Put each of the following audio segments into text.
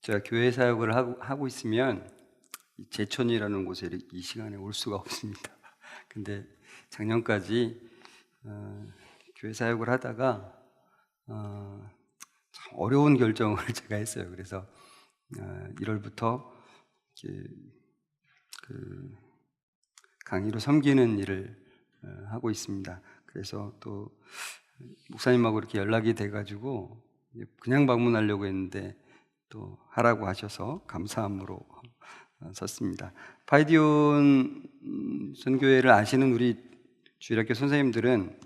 제가 교회 사역을 하고 있으면 제천이라는 곳에 이 시간에 올 수가 없습니다. 근데 작년까지 교회 사역을 하다가 참 어려운 결정을 제가 했어요. 그래서 1월부터 그 강의로 섬기는 일을 하고 있습니다. 그래서 또 목사님하고 이렇게 연락이 돼가지고 그냥 방문하려고 했는데 또 하라고 하셔서 감사함으로 섰습니다. 파이디온 선교회를 아시는 우리 주일학교 선생님들은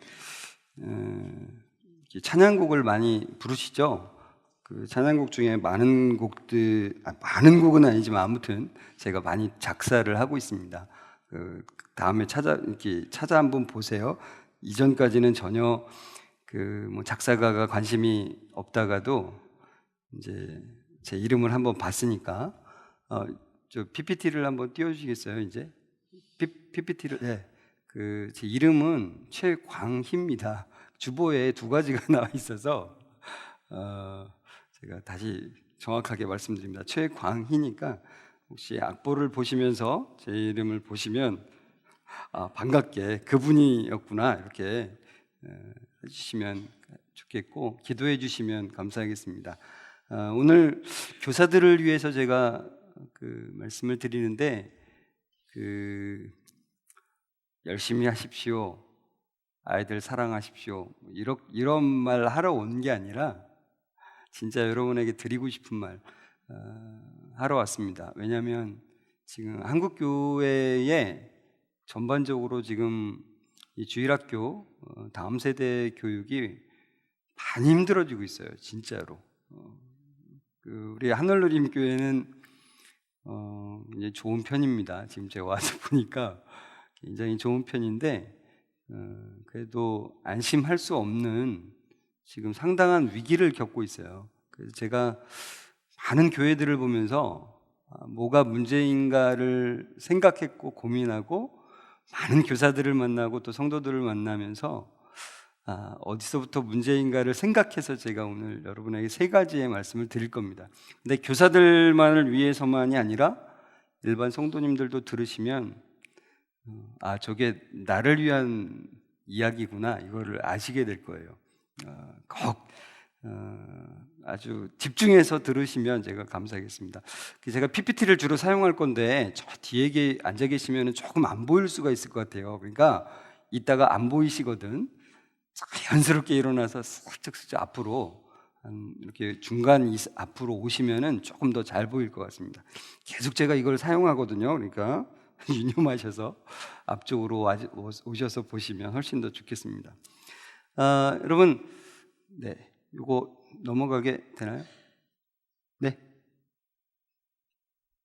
찬양곡을 많이 부르시죠. 그 찬양곡 중에 많은 곡들, 많은 곡은 아니지만 아무튼 제가 많이 작사를 하고 있습니다. 그 다음에 찾아 한번 보세요. 이전까지는 전혀 뭐 작사가가 관심이 없다가도 이제 제 이름을 한번 봤으니까 저 PPT를 한번 띄워주시겠어요? 이제 PPT를 제 이름은 최광희입니다. 주보에 2가지가 나와 있어서 제가 다시 정확하게 말씀드립니다. 최광희니까 혹시 악보를 보시면서 제 이름을 보시면 반갑게 그분이었구나 이렇게 해주시면 좋겠고 기도해 주시면 감사하겠습니다. 오늘 교사들을 위해서 제가 말씀을 드리는데 열심히 하십시오, 아이들 사랑하십시오 이런 말 하러 온 게 아니라 진짜 여러분에게 드리고 싶은 말 하러 왔습니다. 왜냐하면 지금 한국 교회에 전반적으로 지금 이 주일학교 다음 세대 교육이 많이 힘들어지고 있어요. 진짜로. 우리 하늘누림 교회는 이제 좋은 편입니다. 지금 제가 와서 보니까 굉장히 좋은 편인데 그래도 안심할 수 없는 지금 상당한 위기를 겪고 있어요. 그래서 제가 많은 교회들을 보면서 뭐가 문제인가를 생각했고 고민하고 많은 교사들을 만나고 또 성도들을 만나면서 어디서부터 문제인가를 생각해서 제가 오늘 여러분에게 3가지의 말씀을 드릴 겁니다. 근데 교사들만을 위해서만이 아니라 일반 성도님들도 들으시면 저게 나를 위한 이야기구나 이거를 아시게 될 거예요. 꼭 아주 집중해서 들으시면 제가 감사하겠습니다. 제가 PPT를 주로 사용할 건데 저 뒤에 앉아 계시면 조금 안 보일 수가 있을 것 같아요. 그러니까 이따가 안 보이시거든 자연스럽게 일어나서 슬쩍 앞으로 이렇게 중간 앞으로 오시면은 조금 더 잘 보일 것 같습니다. 계속 제가 이걸 사용하거든요. 그러니까 유념하셔서 앞쪽으로 오셔서 보시면 훨씬 더 좋겠습니다. 여러분, 이거 넘어가게 되나요? 네.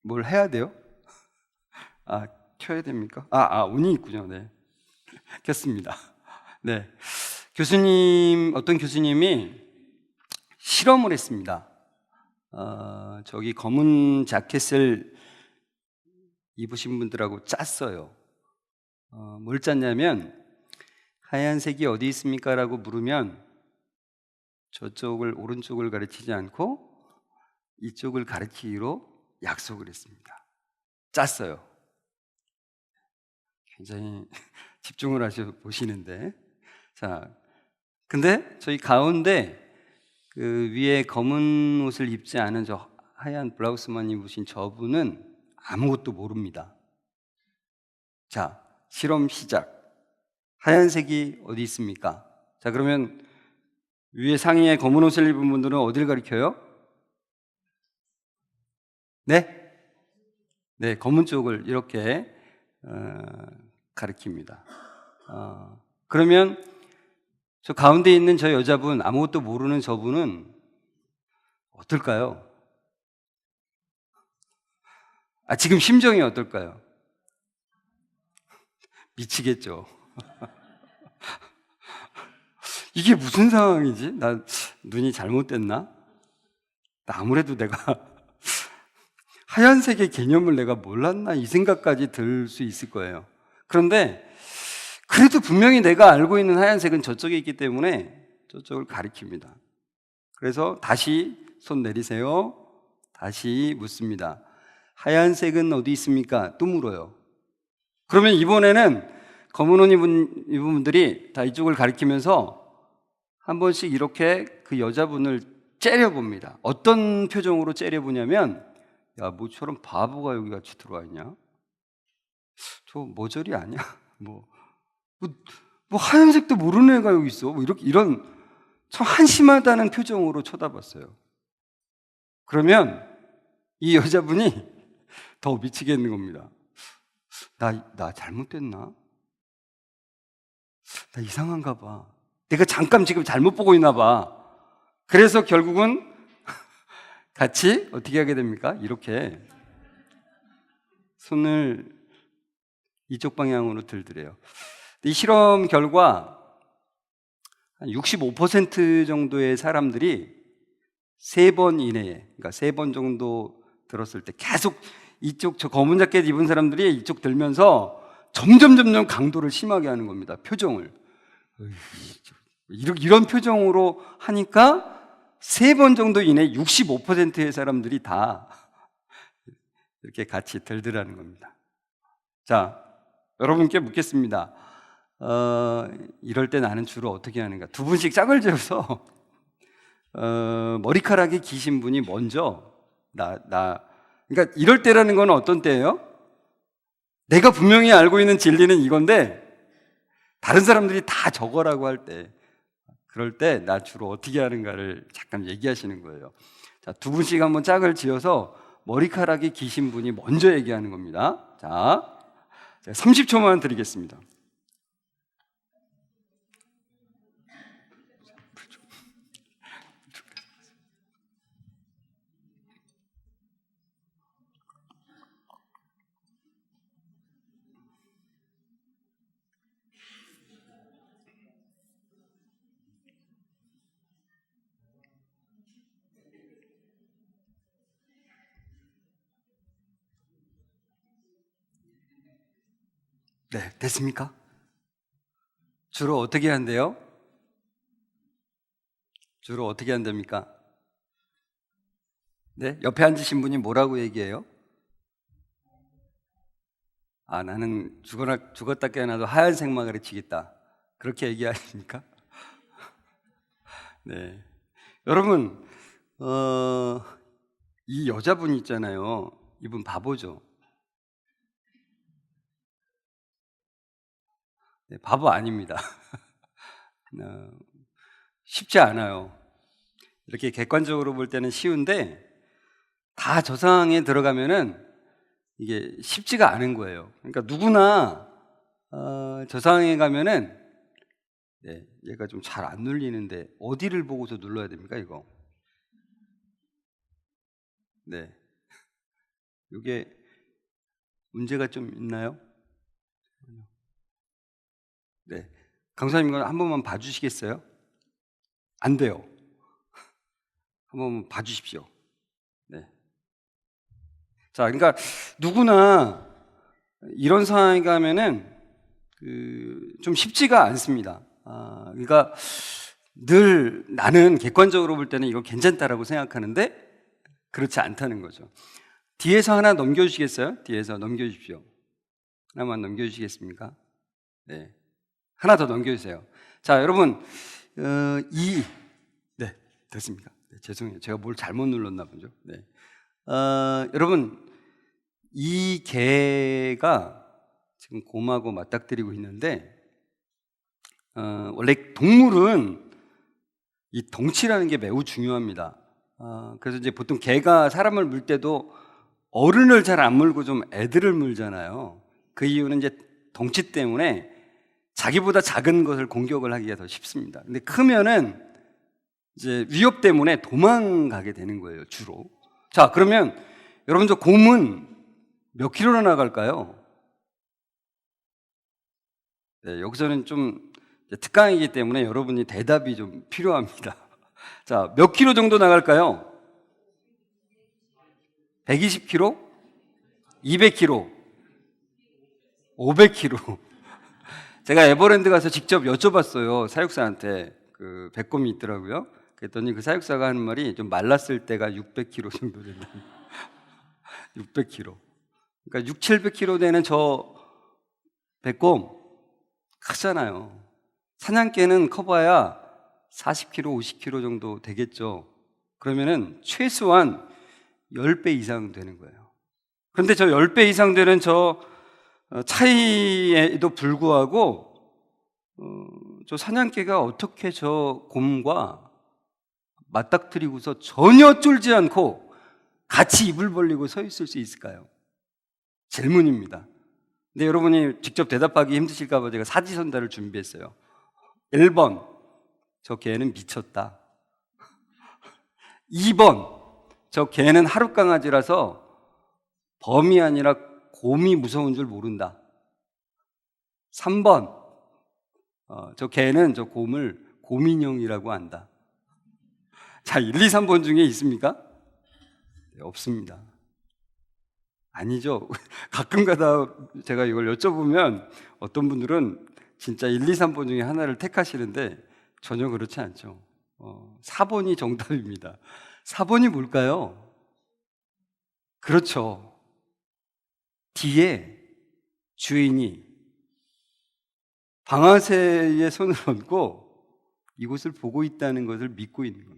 뭘 해야 돼요? 켜야 됩니까? 운이 있군요. 네. 켰습니다. 네. 어떤 교수님이 실험을 했습니다. 저기 검은 자켓을 입으신 분들하고 짰어요. 뭘 짰냐면 하얀색이 어디 있습니까? 라고 물으면 오른쪽을 가르치지 않고 이쪽을 가르치기로 약속을 했습니다. 짰어요. 굉장히 집중을 하셔 보시는데 자, 근데 저희 가운데 위에 검은 옷을 입지 않은 저 하얀 블라우스만 입으신 저분은 아무것도 모릅니다. 자, 실험 시작. 하얀색이 어디 있습니까? 자, 그러면 위에 상의에 검은 옷을 입은 분들은 어딜 가리켜요? 네? 네, 검은 쪽을 이렇게 가리킵니다. 그러면 저 가운데 있는 저 여자분, 아무것도 모르는 저분은 어떨까요? 지금 심정이 어떨까요? 미치겠죠. 이게 무슨 상황이지? 나 눈이 잘못됐나? 아무래도 내가 하얀색의 개념을 내가 몰랐나? 이 생각까지 들 수 있을 거예요. 그런데 그래도 분명히 내가 알고 있는 하얀색은 저쪽에 있기 때문에 저쪽을 가리킵니다. 그래서 다시 손 내리세요. 다시 묻습니다. 하얀색은 어디 있습니까? 또 물어요. 그러면 이번에는 검은 옷 입은 분들이 다 이쪽을 가리키면서 한 번씩 이렇게 그 여자분을 째려봅니다. 어떤 표정으로 째려보냐면, 야, 뭐처럼 바보가 여기 같이 들어와 있냐? 저 머저리 아니야? 뭐 하얀색도 모르는 애가 여기 있어. 뭐 이런 참 한심하다는 표정으로 쳐다봤어요. 그러면 이 여자분이 더 미치겠는 겁니다. 나 잘못됐나? 나 이상한가 봐. 내가 잠깐 지금 잘못 보고 있나 봐. 그래서 결국은 같이 어떻게 하게 됩니까? 이렇게 손을 이쪽 방향으로 들더래요. 이 실험 결과 한 65% 정도의 사람들이 3번 이내에, 그러니까 3번 정도 들었을 때 계속 이쪽, 저 검은 자켓 입은 사람들이 이쪽 들면서 점점 강도를 심하게 하는 겁니다. 표정을. 이런 표정으로 하니까 3번 정도 이내 65%의 사람들이 다 이렇게 같이 들더라는 겁니다. 자, 여러분께 묻겠습니다. 이럴 때 나는 주로 어떻게 하는가? 두 분씩 짝을 지어서 머리카락이 기신 분이 먼저 그러니까 이럴 때라는 건 어떤 때예요? 내가 분명히 알고 있는 진리는 이건데 다른 사람들이 다 저거라고 할 때, 그럴 때 나 주로 어떻게 하는가를 잠깐 얘기하시는 거예요. 자, 두 분씩 한번 짝을 지어서 머리카락이 기신 분이 먼저 얘기하는 겁니다. 자, 30초만 드리겠습니다. 네, 됐습니까? 주로 어떻게 한대요? 주로 어떻게 한답니까? 네, 옆에 앉으신 분이 뭐라고 얘기해요? 아, 나는 죽었다 깨어나도 하얀색만 가르치겠다. 그렇게 얘기하십니까? 네. 여러분, 이 여자분 있잖아요. 이분 바보죠? 네, 바보 아닙니다. 쉽지 않아요. 이렇게 객관적으로 볼 때는 쉬운데 다 저 상황에 들어가면은 이게 쉽지가 않은 거예요. 그러니까 누구나 저 상황에 가면은 네, 얘가 좀 잘 안 눌리는데 어디를 보고서 눌러야 됩니까, 이거? 네, 이게 문제가 좀 있나요? 네, 강사님 이거 한 번만 봐주시겠어요? 안 돼요. 한 번만 봐주십시오. 네. 자, 그러니까 누구나 이런 상황에 가면은 좀 쉽지가 않습니다. 그러니까 늘 나는 객관적으로 볼 때는 이거 괜찮다라고 생각하는데 그렇지 않다는 거죠. 뒤에서 하나 넘겨주시겠어요? 뒤에서 넘겨주십시오. 하나만 넘겨주시겠습니까? 네, 하나 더 넘겨주세요. 자, 여러분, 네, 됐습니까? 네, 죄송해요. 제가 뭘 잘못 눌렀나 보죠. 네. 여러분, 이 개가 지금 곰하고 맞닥뜨리고 있는데, 원래 동물은 이 덩치라는 게 매우 중요합니다. 그래서 이제 보통 개가 사람을 물 때도 어른을 잘 안 물고 좀 애들을 물잖아요. 그 이유는 이제 덩치 때문에 자기보다 작은 것을 공격을 하기가 더 쉽습니다. 근데 크면은 이제 위협 때문에 도망가게 되는 거예요, 주로. 자, 그러면 여러분, 저 곰은 몇 킬로나 나갈까요? 네, 여기서는 좀 특강이기 때문에 여러분이 대답이 좀 필요합니다. 자, 몇 킬로 정도 나갈까요? 120킬로? 200킬로? 500킬로? 제가 에버랜드 가서 직접 여쭤봤어요. 사육사한테. 그 백곰이 있더라고요. 그랬더니 그 사육사가 하는 말이 좀 말랐을 때가 600kg 정도 된다. 600kg. 그러니까 6, 700kg 되는 저 백곰 크잖아요. 사냥개는 커봐야 40kg, 50kg 정도 되겠죠. 그러면은 최소한 10배 이상 되는 거예요. 그런데 저 10배 이상 되는 저 차이에도 불구하고 저 사냥개가 어떻게 저 곰과 맞닥뜨리고서 전혀 쫄지 않고 같이 입을 벌리고 서 있을 수 있을까요? 질문입니다. 근데 여러분이 직접 대답하기 힘드실까 봐 제가 사지선다를 준비했어요. 1번, 저 개는 미쳤다. 2번, 저 개는 하룻강아지라서 범이 아니라 곰이 무서운 줄 모른다. 3번, 저 개는 저 곰을 곰인형이라고 한다. 자, 1, 2, 3번 중에 있습니까? 네, 없습니다. 아니죠. 가끔 가다 제가 이걸 여쭤보면 어떤 분들은 진짜 1, 2, 3번 중에 하나를 택하시는데 전혀 그렇지 않죠. 4번이 정답입니다. 4번이 뭘까요? 그렇죠. 뒤에 주인이 방아쇠에 손을 얹고 이곳을 보고 있다는 것을 믿고 있는 겁니다.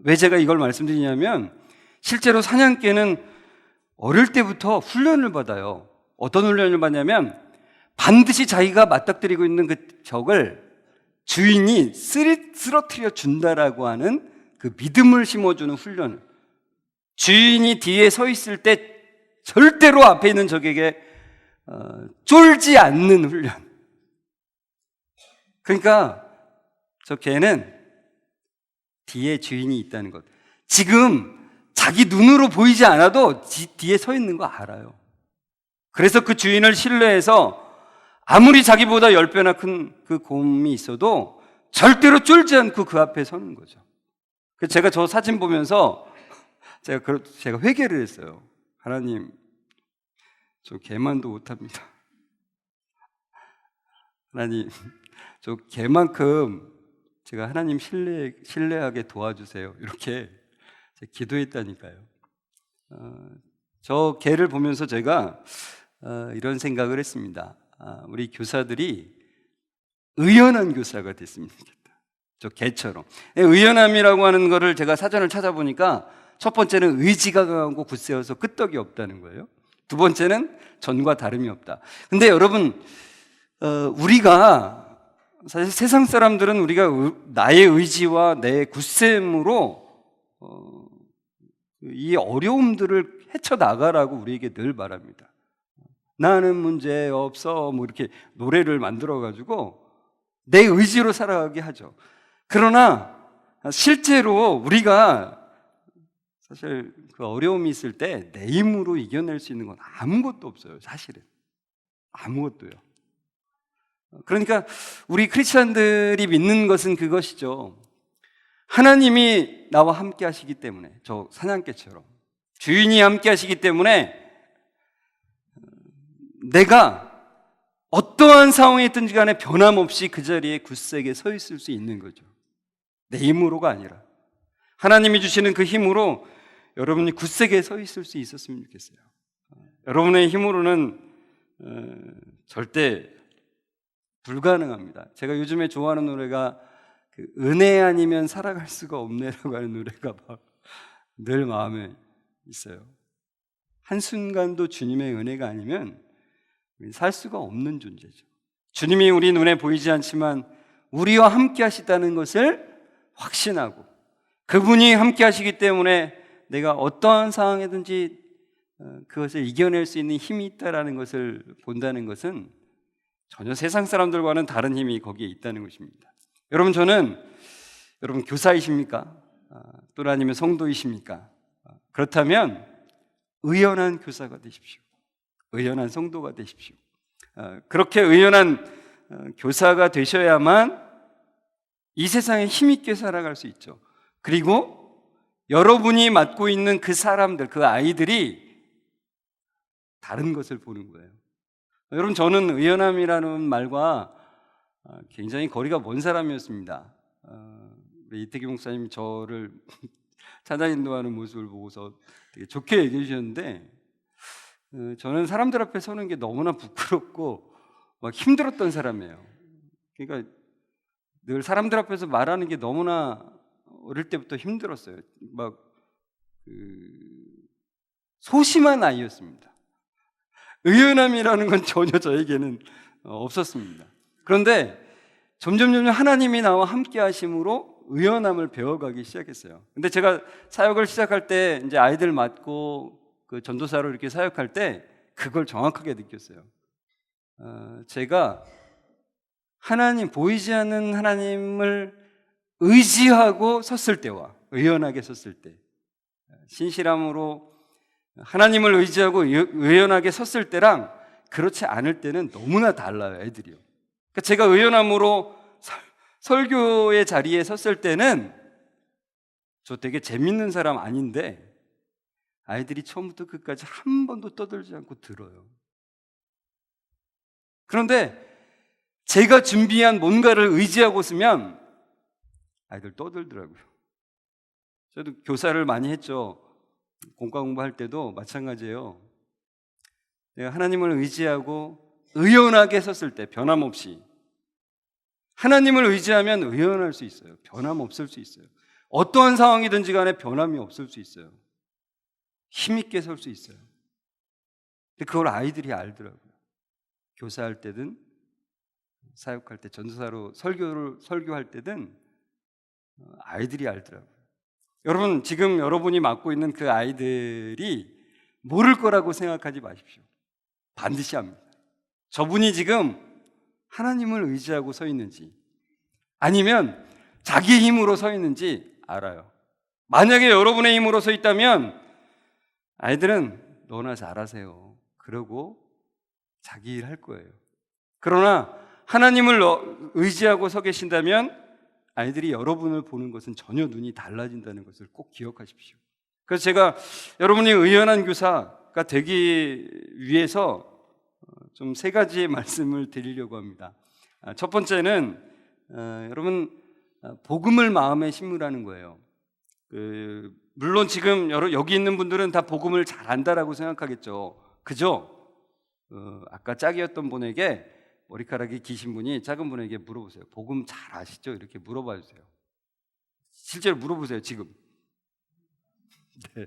왜 제가 이걸 말씀드리냐면 실제로 사냥개는 어릴 때부터 훈련을 받아요. 어떤 훈련을 받냐면 반드시 자기가 맞닥뜨리고 있는 그 적을 주인이 쓰러뜨려 준다라고 하는 그 믿음을 심어주는 훈련을, 주인이 뒤에 서 있을 때 절대로 앞에 있는 적에게 쫄지 않는 훈련. 그러니까 저 개는 뒤에 주인이 있다는 것, 지금 자기 눈으로 보이지 않아도 뒤에 서 있는 거 알아요. 그래서 그 주인을 신뢰해서 아무리 자기보다 10배나 큰 그 곰이 있어도 절대로 쫄지 않고 그 앞에 서는 거죠. 그래서 제가 저 사진 보면서 제가 회개를 했어요. 하나님, 저 개만도 못합니다. 하나님, 저 개만큼 제가 하나님 신뢰하게 도와주세요. 이렇게 기도했다니까요. 저 개를 보면서 제가 이런 생각을 했습니다. 우리 교사들이 의연한 교사가 됐으면 좋겠다. 저 개처럼. 의연함이라고 하는 거를 제가 사전을 찾아보니까 첫 번째는 의지가 강하고 굳세어서 끄떡이 없다는 거예요. 두 번째는 전과 다름이 없다. 근데 여러분, 우리가 사실 세상 사람들은 우리가 나의 의지와 내 굳셈으로 이 어려움들을 헤쳐나가라고 우리에게 늘 말합니다. 나는 문제 없어, 뭐 이렇게 노래를 만들어가지고 내 의지로 살아가게 하죠. 그러나 실제로 우리가 사실 그 어려움이 있을 때 내 힘으로 이겨낼 수 있는 건 아무것도 없어요. 사실은 아무것도요. 그러니까 우리 크리스천들이 믿는 것은 그것이죠. 하나님이 나와 함께 하시기 때문에, 저 사냥개처럼 주인이 함께 하시기 때문에 내가 어떠한 상황이 있든지 간에 변함없이 그 자리에 굳세게 서 있을 수 있는 거죠. 내 힘으로가 아니라 하나님이 주시는 그 힘으로 여러분이 굳세게 서 있을 수 있었으면 좋겠어요. 여러분의 힘으로는 절대 불가능합니다. 제가 요즘에 좋아하는 노래가 그 은혜 아니면 살아갈 수가 없네라고 하는 노래가 막 늘 마음에 있어요. 한순간도 주님의 은혜가 아니면 살 수가 없는 존재죠. 주님이 우리 눈에 보이지 않지만 우리와 함께 하시다는 것을 확신하고 그분이 함께 하시기 때문에 내가 어떠한 상황이든지 그것을 이겨낼 수 있는 힘이 있다는 것을 본다는 것은 전혀 세상 사람들과는 다른 힘이 거기에 있다는 것입니다. 여러분, 여러분 교사이십니까? 또 아니면 성도이십니까? 그렇다면 의연한 교사가 되십시오. 의연한 성도가 되십시오. 그렇게 의연한 교사가 되셔야만 이 세상에 힘있게 살아갈 수 있죠. 그리고 여러분이 맡고 있는 그 사람들, 그 아이들이 다른 것을 보는 거예요. 여러분, 저는 의연함이라는 말과 굉장히 거리가 먼 사람이었습니다. 우리 이태기 목사님이 저를 찬양 인도하는 모습을 보고서 되게 좋게 얘기해 주셨는데, 저는 사람들 앞에 서는 게 너무나 부끄럽고 막 힘들었던 사람이에요. 그러니까 늘 사람들 앞에서 말하는 게 너무나 어릴 때부터 힘들었어요. 막 소심한 아이였습니다. 의연함이라는 건 전혀 저에게는 없었습니다. 그런데 점점 하나님이 나와 함께 하심으로 의연함을 배워가기 시작했어요. 근데 제가 사역을 시작할 때 이제 아이들 맡고 그 전도사로 이렇게 사역할 때 그걸 정확하게 느꼈어요. 제가 하나님, 보이지 않는 하나님을 의지하고 섰을 때와 의연하게 섰을 때, 신실함으로 하나님을 의지하고 의연하게 섰을 때랑 그렇지 않을 때는 너무나 달라요, 애들이요. 그러니까 제가 의연함으로 설교의 자리에 섰을 때는 저 되게 재밌는 사람 아닌데 아이들이 처음부터 끝까지 한 번도 떠들지 않고 들어요. 그런데 제가 준비한 뭔가를 의지하고 쓰면 아이들 떠들더라고요. 저도 교사를 많이 했죠. 공과 공부할 때도 마찬가지예요. 내가 하나님을 의지하고 의연하게 섰을 때, 변함없이 하나님을 의지하면 의연할 수 있어요. 변함없을 수 있어요. 어떠한 상황이든지 간에 변함이 없을 수 있어요. 힘있게 설 수 있어요. 근데 그걸 아이들이 알더라고요. 교사할 때든 사역할 때, 전도사로 설교할 때든 아이들이 알더라고요. 여러분, 지금 여러분이 맡고 있는 그 아이들이 모를 거라고 생각하지 마십시오. 반드시 압니다. 저분이 지금 하나님을 의지하고 서 있는지 아니면 자기 힘으로 서 있는지 알아요. 만약에 여러분의 힘으로 서 있다면 아이들은 너나 잘하세요 그러고 자기 일 할 거예요. 그러나 하나님을 의지하고 서 계신다면 아이들이 여러분을 보는 것은 전혀 눈이 달라진다는 것을 꼭 기억하십시오. 그래서 제가 여러분이 의연한 교사가 되기 위해서 좀 세 가지의 말씀을 드리려고 합니다. 첫 번째는 여러분, 복음을 마음에 심으라는 거예요. 물론 지금 여기 있는 분들은 다 복음을 잘 안다라고 생각하겠죠. 그죠? 아까 짝이었던 분에게, 머리카락이 기신 분이 작은 분에게 물어보세요. 복음 잘 아시죠? 이렇게 물어봐 주세요. 실제로 물어보세요, 지금. 네.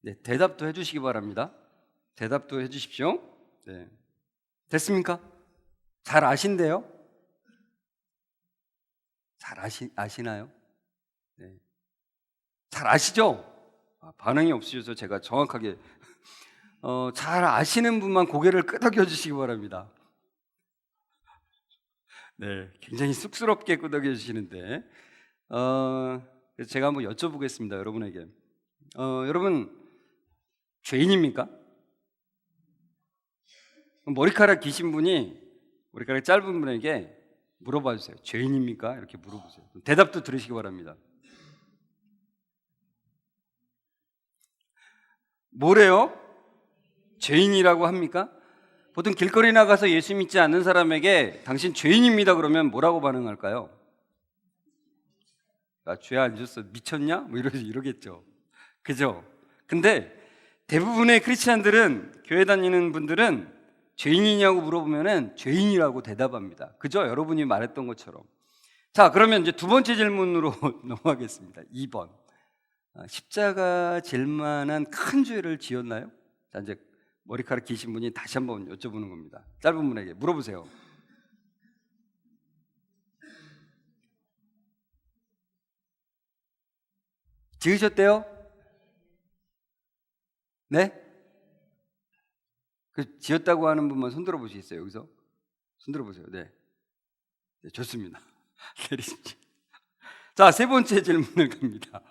네, 대답도 해주시기 바랍니다. 대답도 해주십시오. 네. 됐습니까? 잘 아신대요? 잘 아시나요? 네. 잘 아시죠? 반응이 없으셔서 제가 정확하게 잘 아시는 분만 고개를 끄덕여 주시기 바랍니다. 네, 굉장히 쑥스럽게 끄덕여 주시는데 그래서 제가 한번 여쭤보겠습니다, 여러분에게. 여러분, 죄인입니까? 머리카락 기신 분이 머리카락 짧은 분에게 물어봐 주세요. 죄인입니까? 이렇게 물어보세요. 대답도 들으시기 바랍니다. 뭐래요? 죄인이라고 합니까? 보통 길거리 나가서 예수 믿지 않는 사람에게 당신 죄인입니다 그러면 뭐라고 반응할까요? 죄 안 졌어, 미쳤냐? 뭐 이러겠죠. 그죠? 근데 대부분의 크리스찬들은, 교회 다니는 분들은 죄인이냐고 물어보면은 죄인이라고 대답합니다. 그죠? 여러분이 말했던 것처럼. 자, 그러면 이제 두 번째 질문으로 넘어가겠습니다. 2번. 십자가 질 만한 큰 죄를 지었나요? 자, 이제 머리카락 기신 분이 다시 한번 여쭤보는 겁니다. 짧은 분에게 물어보세요. 지으셨대요? 네? 그 지었다고 하는 분만 손들어 보시겠어요? 여기서 손들어 보세요. 네, 네, 좋습니다. 내리십시오. 자, 세 번째 질문을 갑니다.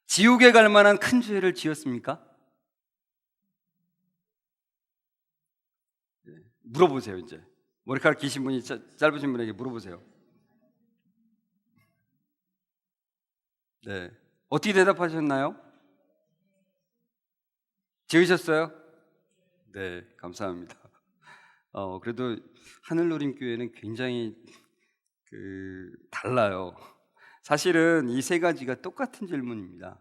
지옥에 갈 만한 큰 죄를 지었습니까? 네, 물어보세요. 이제 머리카락 기신 분이 짧으신 분에게 물어보세요. 네, 어떻게 대답하셨나요? 지으셨어요? 네, 감사합니다. 그래도 하늘노림교회는 굉장히 달라요. 사실은 이 세 가지가 똑같은 질문입니다.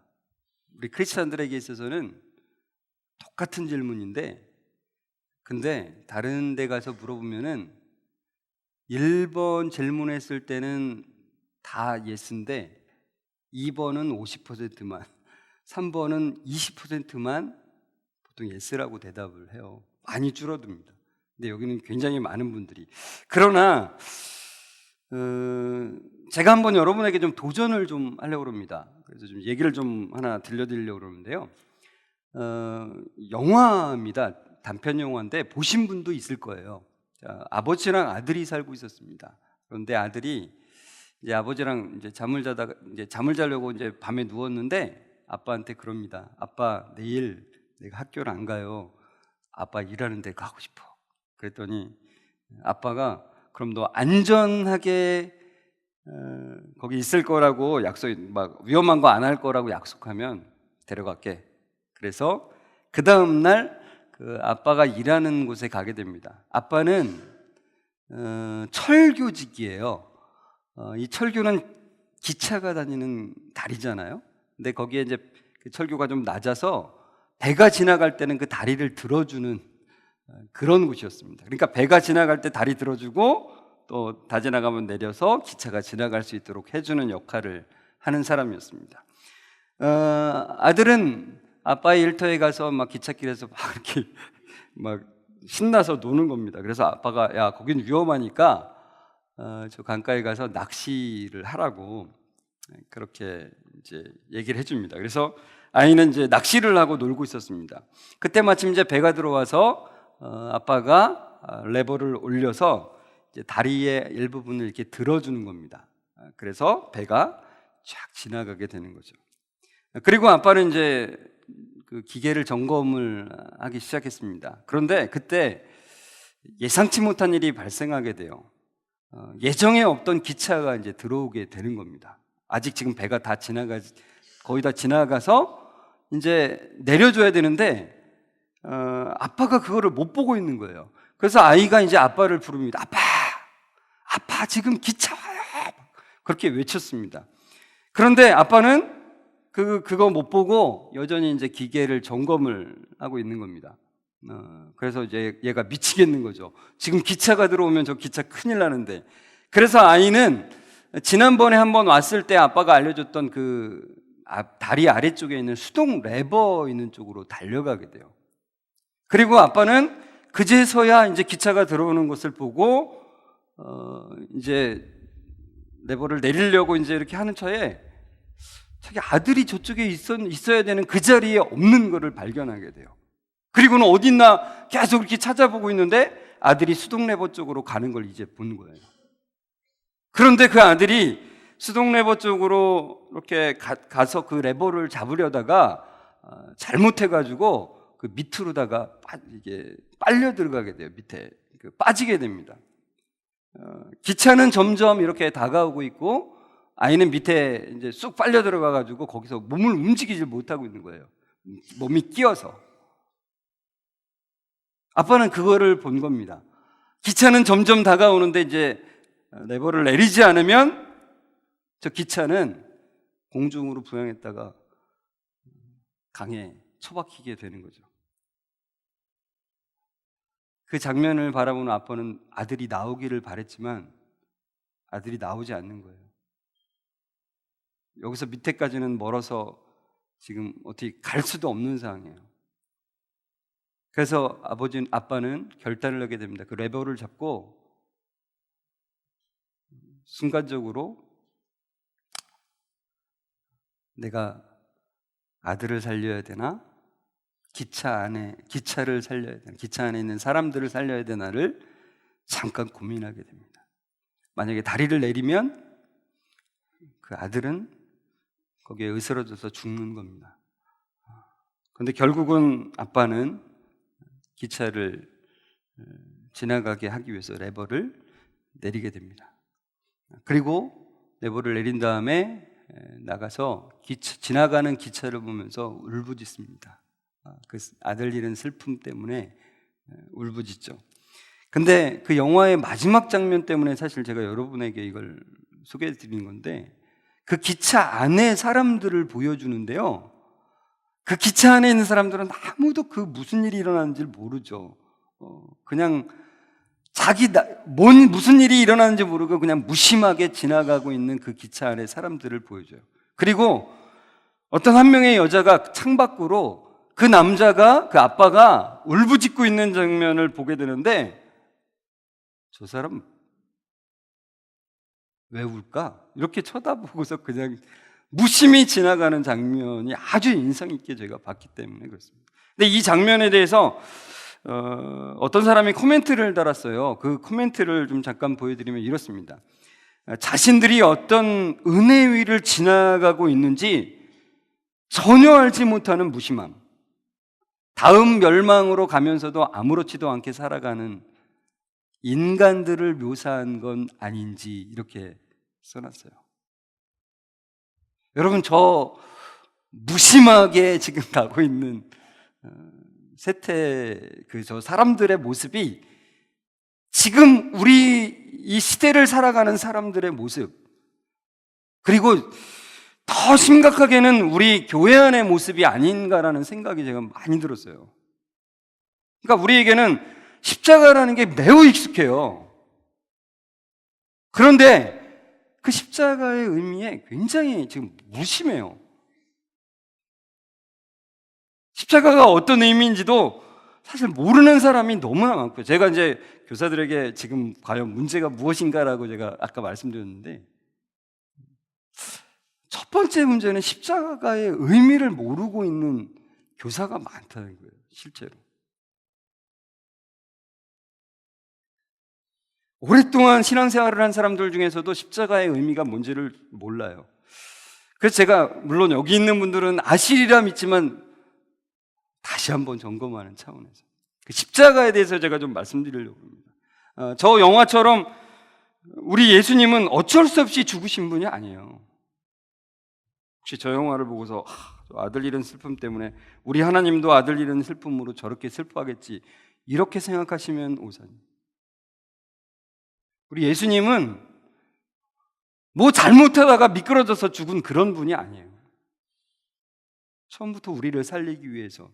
우리 크리스찬들에게 있어서는 똑같은 질문인데, 근데 다른 데 가서 물어보면은 1번 질문했을 때는 다 예스인데 2번은 50%만, 3번은 20%만 보통 예스라고 대답을 해요. 많이 줄어듭니다. 근데 여기는 굉장히 많은 분들이. 그러나 제가 한번 여러분에게 좀 도전을 좀 하려고 합니다. 그래서 좀 얘기를 좀 하나 들려드리려고 그러는데요. 영화입니다. 단편 영화인데 보신 분도 있을 거예요. 자, 아버지랑 아들이 살고 있었습니다. 그런데 아들이 이제 아버지랑 이제 잠을 자다가 이제 잠을 자려고 이제 밤에 누웠는데 아빠한테 그럽니다. 아빠, 내일 내가 학교를 안 가요. 아빠 일하는 데 가고 싶어. 그랬더니 아빠가 그럼 너 안전하게 거기 있을 거라고 막 위험한 거 안 할 거라고 약속하면 데려갈게. 그래서 그 다음 날 그 아빠가 일하는 곳에 가게 됩니다. 아빠는 철교직이에요. 이 철교는 기차가 다니는 다리잖아요. 근데 거기에 이제 그 철교가 좀 낮아서 배가 지나갈 때는 그 다리를 들어주는 그런 곳이었습니다. 그러니까 배가 지나갈 때 다리 들어주고 또 다 지나가면 내려서 기차가 지나갈 수 있도록 해주는 역할을 하는 사람이었습니다. 아들은 아빠의 일터에 가서 막 기찻길에서 막 이렇게 막 신나서 노는 겁니다. 그래서 아빠가 야, 거긴 위험하니까 저 강가에 가서 낚시를 하라고 그렇게 이제 얘기를 해줍니다. 그래서 아이는 이제 낚시를 하고 놀고 있었습니다. 그때 마침 이제 배가 들어와서 아빠가 레버를 올려서 이제 다리의 일부분을 이렇게 들어주는 겁니다. 그래서 배가 쫙 지나가게 되는 거죠. 그리고 아빠는 이제 그 기계를 점검을 하기 시작했습니다. 그런데 그때 예상치 못한 일이 발생하게 돼요. 예정에 없던 기차가 이제 들어오게 되는 겁니다. 아직 지금 배가 거의 다 지나가서 이제 내려줘야 되는데 아빠가 그거를 못 보고 있는 거예요. 그래서 아이가 이제 아빠를 부릅니다. 아빠 지금 기차 와요. 그렇게 외쳤습니다. 그런데 아빠는 그거 못 보고 여전히 이제 기계를 점검을 하고 있는 겁니다. 그래서 이제 얘가 미치겠는 거죠. 지금 기차가 들어오면 저 기차 큰일 나는데. 그래서 아이는 지난번에 한번 왔을 때 아빠가 알려줬던 다리 아래쪽에 있는 수동 레버 있는 쪽으로 달려가게 돼요. 그리고 아빠는 그제서야 이제 기차가 들어오는 것을 보고 이제 레버를 내리려고 이제 이렇게 하는 차에 자기 아들이 저쪽에 있어야 되는 그 자리에 없는 것을 발견하게 돼요. 그리고는 어딨나 계속 이렇게 찾아보고 있는데 아들이 수동 레버 쪽으로 가는 걸 이제 본 거예요. 그런데 그 아들이 수동 레버 쪽으로 이렇게 가서 그 레버를 잡으려다가 잘못해가지고 그 밑으로다가 이게 빨려 들어가게 돼요. 밑에 빠지게 됩니다. 기차는 점점 이렇게 다가오고 있고 아이는 밑에 이제 쑥 빨려 들어가가지고 거기서 몸을 움직이지 못하고 있는 거예요. 몸이 끼어서. 아빠는 그거를 본 겁니다. 기차는 점점 다가오는데 이제 레버를 내리지 않으면 저 기차는 공중으로 부양했다가 강에 처박히게 되는 거죠. 그 장면을 바라보는 아빠는 아들이 나오기를 바랬지만 아들이 나오지 않는 거예요. 여기서 밑에까지는 멀어서 지금 어떻게 갈 수도 없는 상황이에요. 그래서 아빠는 결단을 하게 됩니다. 그 레버를 잡고 순간적으로 내가 아들을 살려야 되나? 기차를 살려야 되나? 기차 안에 있는 사람들을 살려야 되나를 잠깐 고민하게 됩니다. 만약에 다리를 내리면 그 아들은 거기에 으스러져서 죽는 겁니다. 그런데 결국은 아빠는 기차를 지나가게 하기 위해서 레버를 내리게 됩니다. 그리고 레버를 내린 다음에 나가서 지나가는 기차를 보면서 울부짖습니다. 그 아들 잃은 슬픔 때문에 울부짖죠. 근데 그 영화의 마지막 장면 때문에 사실 제가 여러분에게 이걸 소개해 드린 건데, 그 기차 안에 사람들을 보여주는데요, 그 기차 안에 있는 사람들은 아무도 그 무슨 일이 일어나는지 모르죠. 그냥 무슨 일이 일어나는지 모르고 그냥 무심하게 지나가고 있는 그 기차 안에 사람들을 보여줘요. 그리고 어떤 한 명의 여자가 창밖으로 그 아빠가 울부짖고 있는 장면을 보게 되는데, 저 사람 왜 울까? 이렇게 쳐다보고서 그냥 무심히 지나가는 장면이 아주 인상 있게 제가 봤기 때문에 그렇습니다. 근데 이 장면에 대해서 어떤 사람이 코멘트를 달았어요. 그 코멘트를 좀 잠깐 보여드리면 이렇습니다. 자신들이 어떤 은혜 위를 지나가고 있는지 전혀 알지 못하는 무심함, 다음 멸망으로 가면서도 아무렇지도 않게 살아가는 인간들을 묘사한 건 아닌지 이렇게 써놨어요. 여러분, 저 무심하게 지금 가고 있는 저 사람들의 모습이 지금 우리 이 시대를 살아가는 사람들의 모습, 그리고 더 심각하게는 우리 교회 안의 모습이 아닌가라는 생각이 제가 많이 들었어요. 그러니까 우리에게는 십자가라는 게 매우 익숙해요. 그런데 그 십자가의 의미에 굉장히 지금 무심해요. 십자가가 어떤 의미인지도 사실 모르는 사람이 너무나 많고요. 제가 이제 교사들에게 지금 과연 문제가 무엇인가라고 제가 아까 말씀드렸는데, 첫 번째 문제는 십자가의 의미를 모르고 있는 교사가 많다는 거예요, 실제로. 오랫동안 신앙생활을 한 사람들 중에서도 십자가의 의미가 뭔지를 몰라요. 그래서 제가, 물론 여기 있는 분들은 아시리라 믿지만 다시 한번 점검하는 차원에서 그 십자가에 대해서 제가 좀 말씀드리려고 합니다. 저 영화처럼 우리 예수님은 어쩔 수 없이 죽으신 분이 아니에요. 혹시 저 영화를 보고서 아들 잃은 슬픔 때문에 우리 하나님도 아들 잃은 슬픔으로 저렇게 슬퍼하겠지, 이렇게 생각하시면 오산이. 우리 예수님은 뭐 잘못하다가 미끄러져서 죽은 그런 분이 아니에요. 처음부터 우리를 살리기 위해서,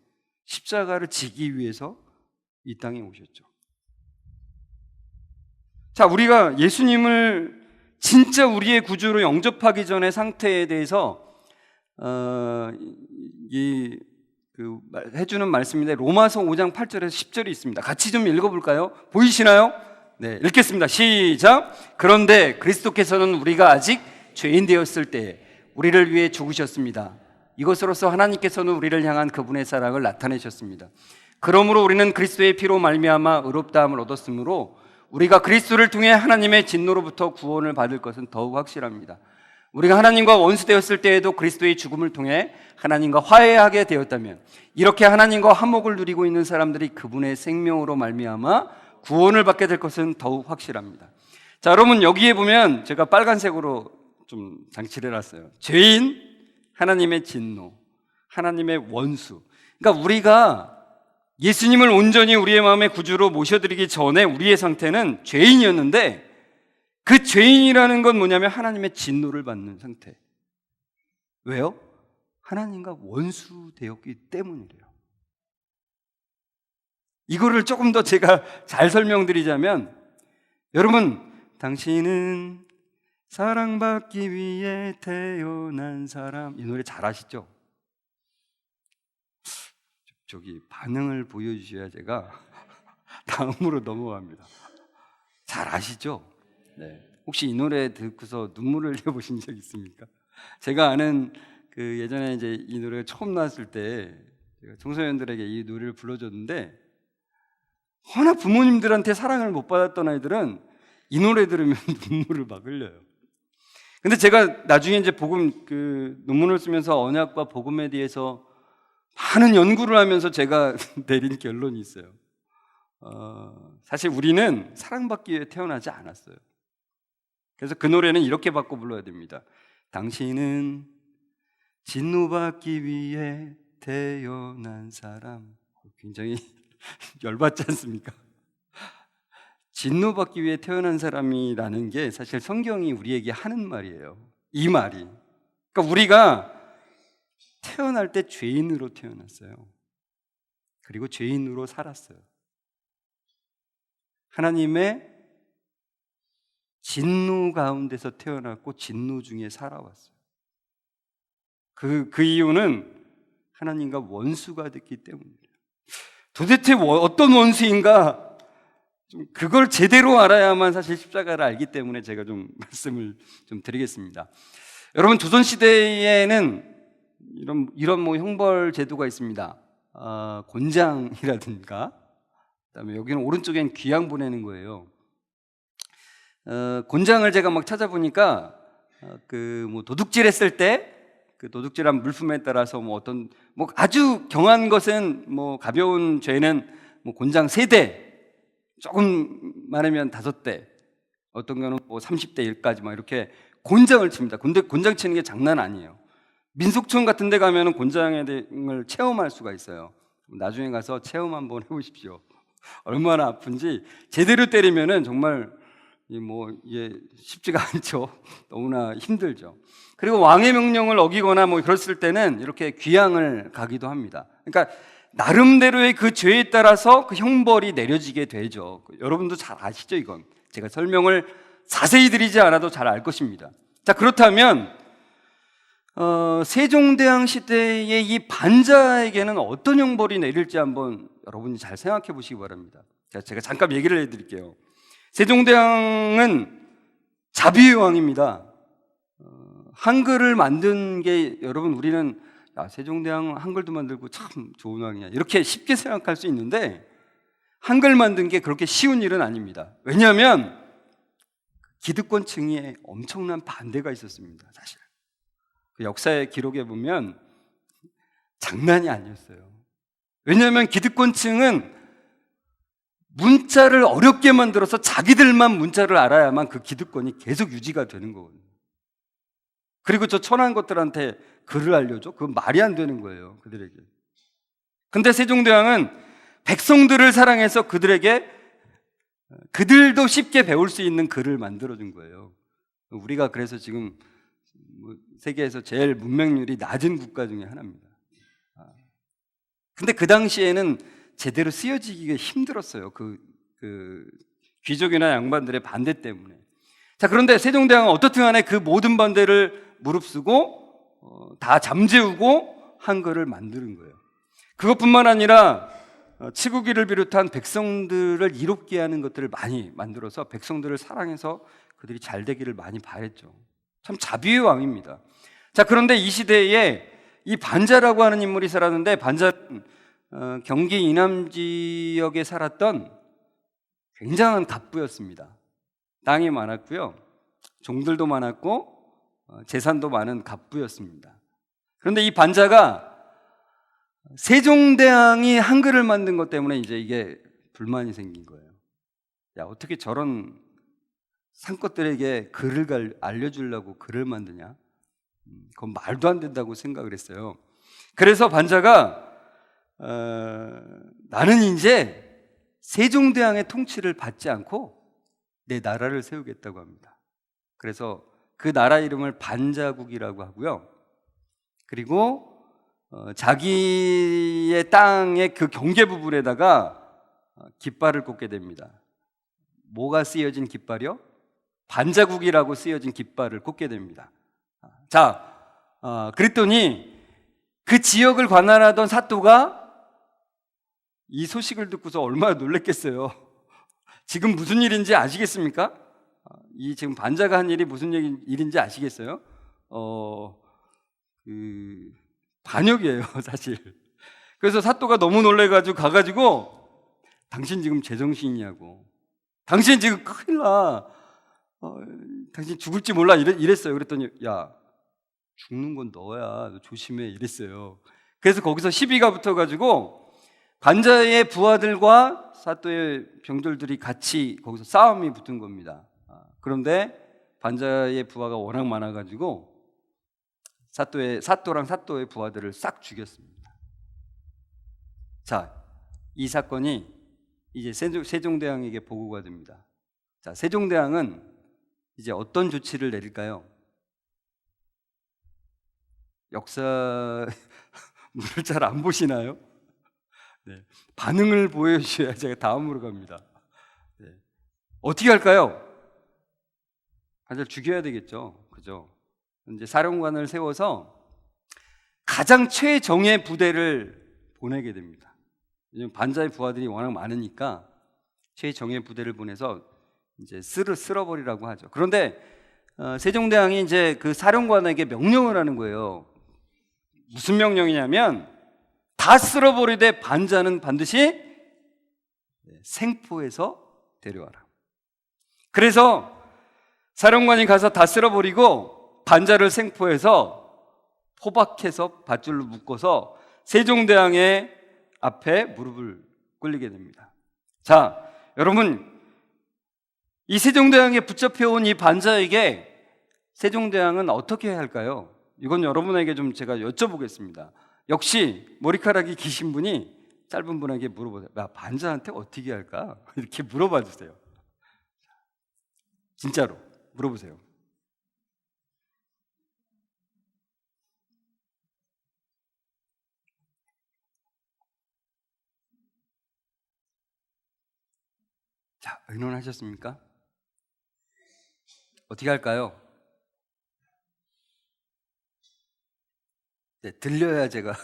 십자가를 지기 위해서 이 땅에 오셨죠. 자, 우리가 예수님을 진짜 우리의 구주로 영접하기 전의 상태에 대해서 해주는 말씀인데, 로마서 5장 8절에서 10절이 있습니다. 같이 좀 읽어볼까요? 보이시나요? 네, 읽겠습니다. 시작. 그런데 그리스도께서는 우리가 아직 죄인 되었을 때 우리를 위해 죽으셨습니다. 이것으로써 하나님께서는 우리를 향한 그분의 사랑을 나타내셨습니다. 그러므로 우리는 그리스도의 피로 말미암아 의롭다함을 얻었으므로 우리가 그리스도를 통해 하나님의 진노로부터 구원을 받을 것은 더욱 확실합니다. 우리가 하나님과 원수되었을 때에도 그리스도의 죽음을 통해 하나님과 화해하게 되었다면, 이렇게 하나님과 화목을 누리고 있는 사람들이 그분의 생명으로 말미암아 구원을 받게 될 것은 더욱 확실합니다. 자, 여러분, 여기에 보면 제가 빨간색으로 좀 장치를 해놨어요. 죄인, 하나님의 진노, 하나님의 원수. 그러니까 우리가 예수님을 온전히 우리의 마음의 구주로 모셔드리기 전에 우리의 상태는 죄인이었는데, 그 죄인이라는 건 뭐냐면 하나님의 진노를 받는 상태. 왜요? 하나님과 원수 되었기 때문이래요. 이거를 조금 더 제가 잘 설명드리자면, 여러분, 당신은 사랑받기 위해 태어난 사람, 이 노래 잘 아시죠? 저기 반응을 보여주셔야 제가 다음으로 넘어갑니다. 잘 아시죠? 네. 혹시 이 노래 듣고서 눈물을 흘려보신 적 있습니까? 제가 아는 예전에 이제 이 노래가 처음 나왔을 때 제가 청소년들에게 이 노래를 불러줬는데, 워낙 부모님들한테 사랑을 못 받았던 아이들은 이 노래 들으면 눈물을 막 흘려요. 근데 제가 나중에 이제 논문을 쓰면서 언약과 복음에 대해서 많은 연구를 하면서 제가 내린 결론이 있어요. 사실 우리는 사랑받기 위해 태어나지 않았어요. 그래서 그 노래는 이렇게 바꿔 불러야 됩니다. 당신은 진노받기 위해 태어난 사람. 굉장히 열받지 않습니까? 진노받기 위해 태어난 사람이라는 게 사실 성경이 우리에게 하는 말이에요. 이 말이. 그러니까 우리가 태어날 때 죄인으로 태어났어요. 그리고 죄인으로 살았어요. 하나님의 진노 가운데서 태어났고 진노 중에 살아왔어요. 그 이유는 하나님과 원수가 됐기 때문이에요. 도대체 어떤 원수인가? 좀 그걸 제대로 알아야만 사실 십자가를 알기 때문에 제가 좀 말씀을 좀 드리겠습니다. 여러분, 조선 시대에는 이런 뭐 형벌 제도가 있습니다. 곤장이라든가, 그다음에 여기는 오른쪽엔 귀양 보내는 거예요. 곤장을 제가 막 찾아보니까 그 뭐 도둑질했을 때 그 도둑질한 물품에 따라서 뭐 어떤 뭐 아주 경한 것은 뭐 가벼운 죄는 뭐 곤장 3대, 조금 많으면 5대, 어떤 경우는 뭐 30대 1까지 막 이렇게 곤장을 칩니다. 근데 곤장 치는 게 장난 아니에요. 민속촌 같은 데 가면은 곤장을 체험할 수가 있어요. 나중에 가서 체험 한번 해보십시오. 얼마나 아픈지. 제대로 때리면은 정말 이게 쉽지가 않죠. 너무나 힘들죠. 그리고 왕의 명령을 어기거나 뭐 그랬을 때는 이렇게 귀양을 가기도 합니다. 그러니까 나름대로의 그 죄에 따라서 그 형벌이 내려지게 되죠. 여러분도 잘 아시죠, 이건. 제가 설명을 자세히 드리지 않아도 잘 알 것입니다. 자, 그렇다면 세종대왕 시대의 이 반자에게는 어떤 형벌이 내릴지 한번 여러분이 잘 생각해 보시기 바랍니다. 제가 잠깐 얘기를 해드릴게요. 세종대왕은 자비의 왕입니다. 한글을 만든 게, 여러분, 우리는 세종대왕 한글도 만들고 참 좋은 왕이야, 이렇게 쉽게 생각할 수 있는데 한글 만든 게 그렇게 쉬운 일은 아닙니다. 왜냐하면 기득권층에 엄청난 반대가 있었습니다. 사실 그 역사의 기록에 보면 장난이 아니었어요. 왜냐하면 기득권층은 문자를 어렵게 만들어서 자기들만 문자를 알아야만 그 기득권이 계속 유지가 되는 거거든요. 그리고 저 천한 것들한테 글을 알려줘? 그건 말이 안 되는 거예요, 그들에게. 근데 세종대왕은 백성들을 사랑해서 그들에게 그들도 쉽게 배울 수 있는 글을 만들어준 거예요. 우리가 그래서 지금 세계에서 제일 문맹률이 낮은 국가 중에 하나입니다. 근데 그 당시에는 제대로 쓰여지기가 힘들었어요. 그 귀족이나 양반들의 반대 때문에. 자, 그런데 세종대왕은 어떻든 간에 그 모든 반대를 무릅쓰고 다 잠재우고 한글을 만드는 거예요. 그것뿐만 아니라 치국이를 비롯한 백성들을 이롭게 하는 것들을 많이 만들어서 백성들을 사랑해서 그들이 잘 되기를 많이 바랬죠. 참 자비의 왕입니다. 자, 그런데 이 시대에 이 반자라고 하는 인물이 살았는데, 반자는 경기 이남 지역에 살았던 굉장한 갑부였습니다. 땅이 많았고요, 종들도 많았고 재산도 많은 갑부였습니다. 그런데 이 반자가 세종대왕이 한글을 만든 것 때문에 이제 이게 불만이 생긴 거예요. 야, 어떻게 저런 상것들에게 글을 알려주려고 글을 만드냐? 그건 말도 안 된다고 생각을 했어요. 그래서 반자가 나는 이제 세종대왕의 통치를 받지 않고 내 나라를 세우겠다고 합니다. 그래서 그 나라 이름을 반자국이라고 하고요, 그리고 자기의 땅의 그 경계 부분에다가 깃발을 꽂게 됩니다. 뭐가 쓰여진 깃발이요? 반자국이라고 쓰여진 깃발을 꽂게 됩니다. 자, 그랬더니 그 지역을 관할하던 사또가 이 소식을 듣고서 얼마나 놀랬겠어요. 지금 무슨 일인지 아시겠습니까? 이 지금 반자가 한 일이 무슨 일인지 아시겠어요? 반역이에요, 사실. 그래서 사또가 너무 놀래가지고 가가지고, 당신 지금 제정신이냐고, 당신 지금 큰일 나, 당신 죽을지 몰라, 이랬어요. 그랬더니 야, 죽는 건 너야, 너 조심해, 이랬어요. 그래서 거기서 시비가 붙어가지고 반자의 부하들과 사또의 병졸들이 같이 거기서 싸움이 붙은 겁니다. 그런데 반자의 부하가 워낙 많아가지고 사또랑 사또의 부하들을 싹 죽였습니다. 자, 이 사건이 이제 세종대왕에게 보고가 됩니다. 자, 세종대왕은 이제 어떤 조치를 내릴까요? 역사 물을 잘 안 보시나요? 네. 반응을 보여주셔야 제가 다음으로 갑니다. 네. 어떻게 할까요? 반자를 죽여야 되겠죠. 그죠? 이제 사령관을 세워서 가장 최정예 부대를 보내게 됩니다. 왜냐면 반자의 부하들이 워낙 많으니까 최정예 부대를 보내서 이제 쓸어버리라고 하죠. 그런데 세종대왕이 이제 그 사령관에게 명령을 하는 거예요. 무슨 명령이냐면 다 쓸어버리되 반자는 반드시 생포해서 데려와라. 그래서 사령관이 가서 다 쓸어버리고 반자를 생포해서 포박해서 밧줄로 묶어서 세종대왕의 앞에 무릎을 꿇리게 됩니다. 자, 여러분, 이 세종대왕에 붙잡혀온 이 반자에게 세종대왕은 어떻게 해야 할까요? 이건 여러분에게 좀 제가 여쭤보겠습니다. 역시 머리카락이 기신 분이 짧은 분에게 물어보세요. 야, 반자한테 어떻게 할까? 이렇게 물어봐 주세요. 진짜로 물어보세요. 자, 의논하셨습니까? 어떻게 할까요? 네, 들려야 제가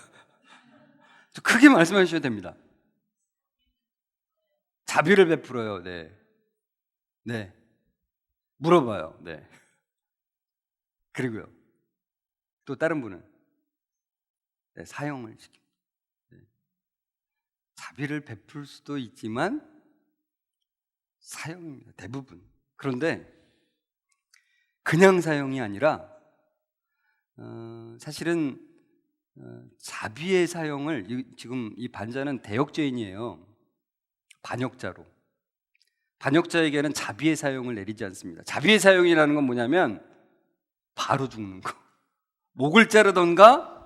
좀 크게 말씀해 주셔야 됩니다. 자비를 베풀어요. 네. 네. 물어봐요. 네. 그리고요. 또 다른 분은 네, 사형을 시킵니다. 네. 자비를 베풀 수도 있지만 사형입니다. 대부분. 그런데 그냥 사형이 아니라 사실은 자비의 사형을 지금 이 반자는 대역죄인이에요. 반역자로. 반역자에게는 자비의 사형을 내리지 않습니다. 자비의 사형이라는 건 뭐냐면 바로 죽는 거. 목을 자르던가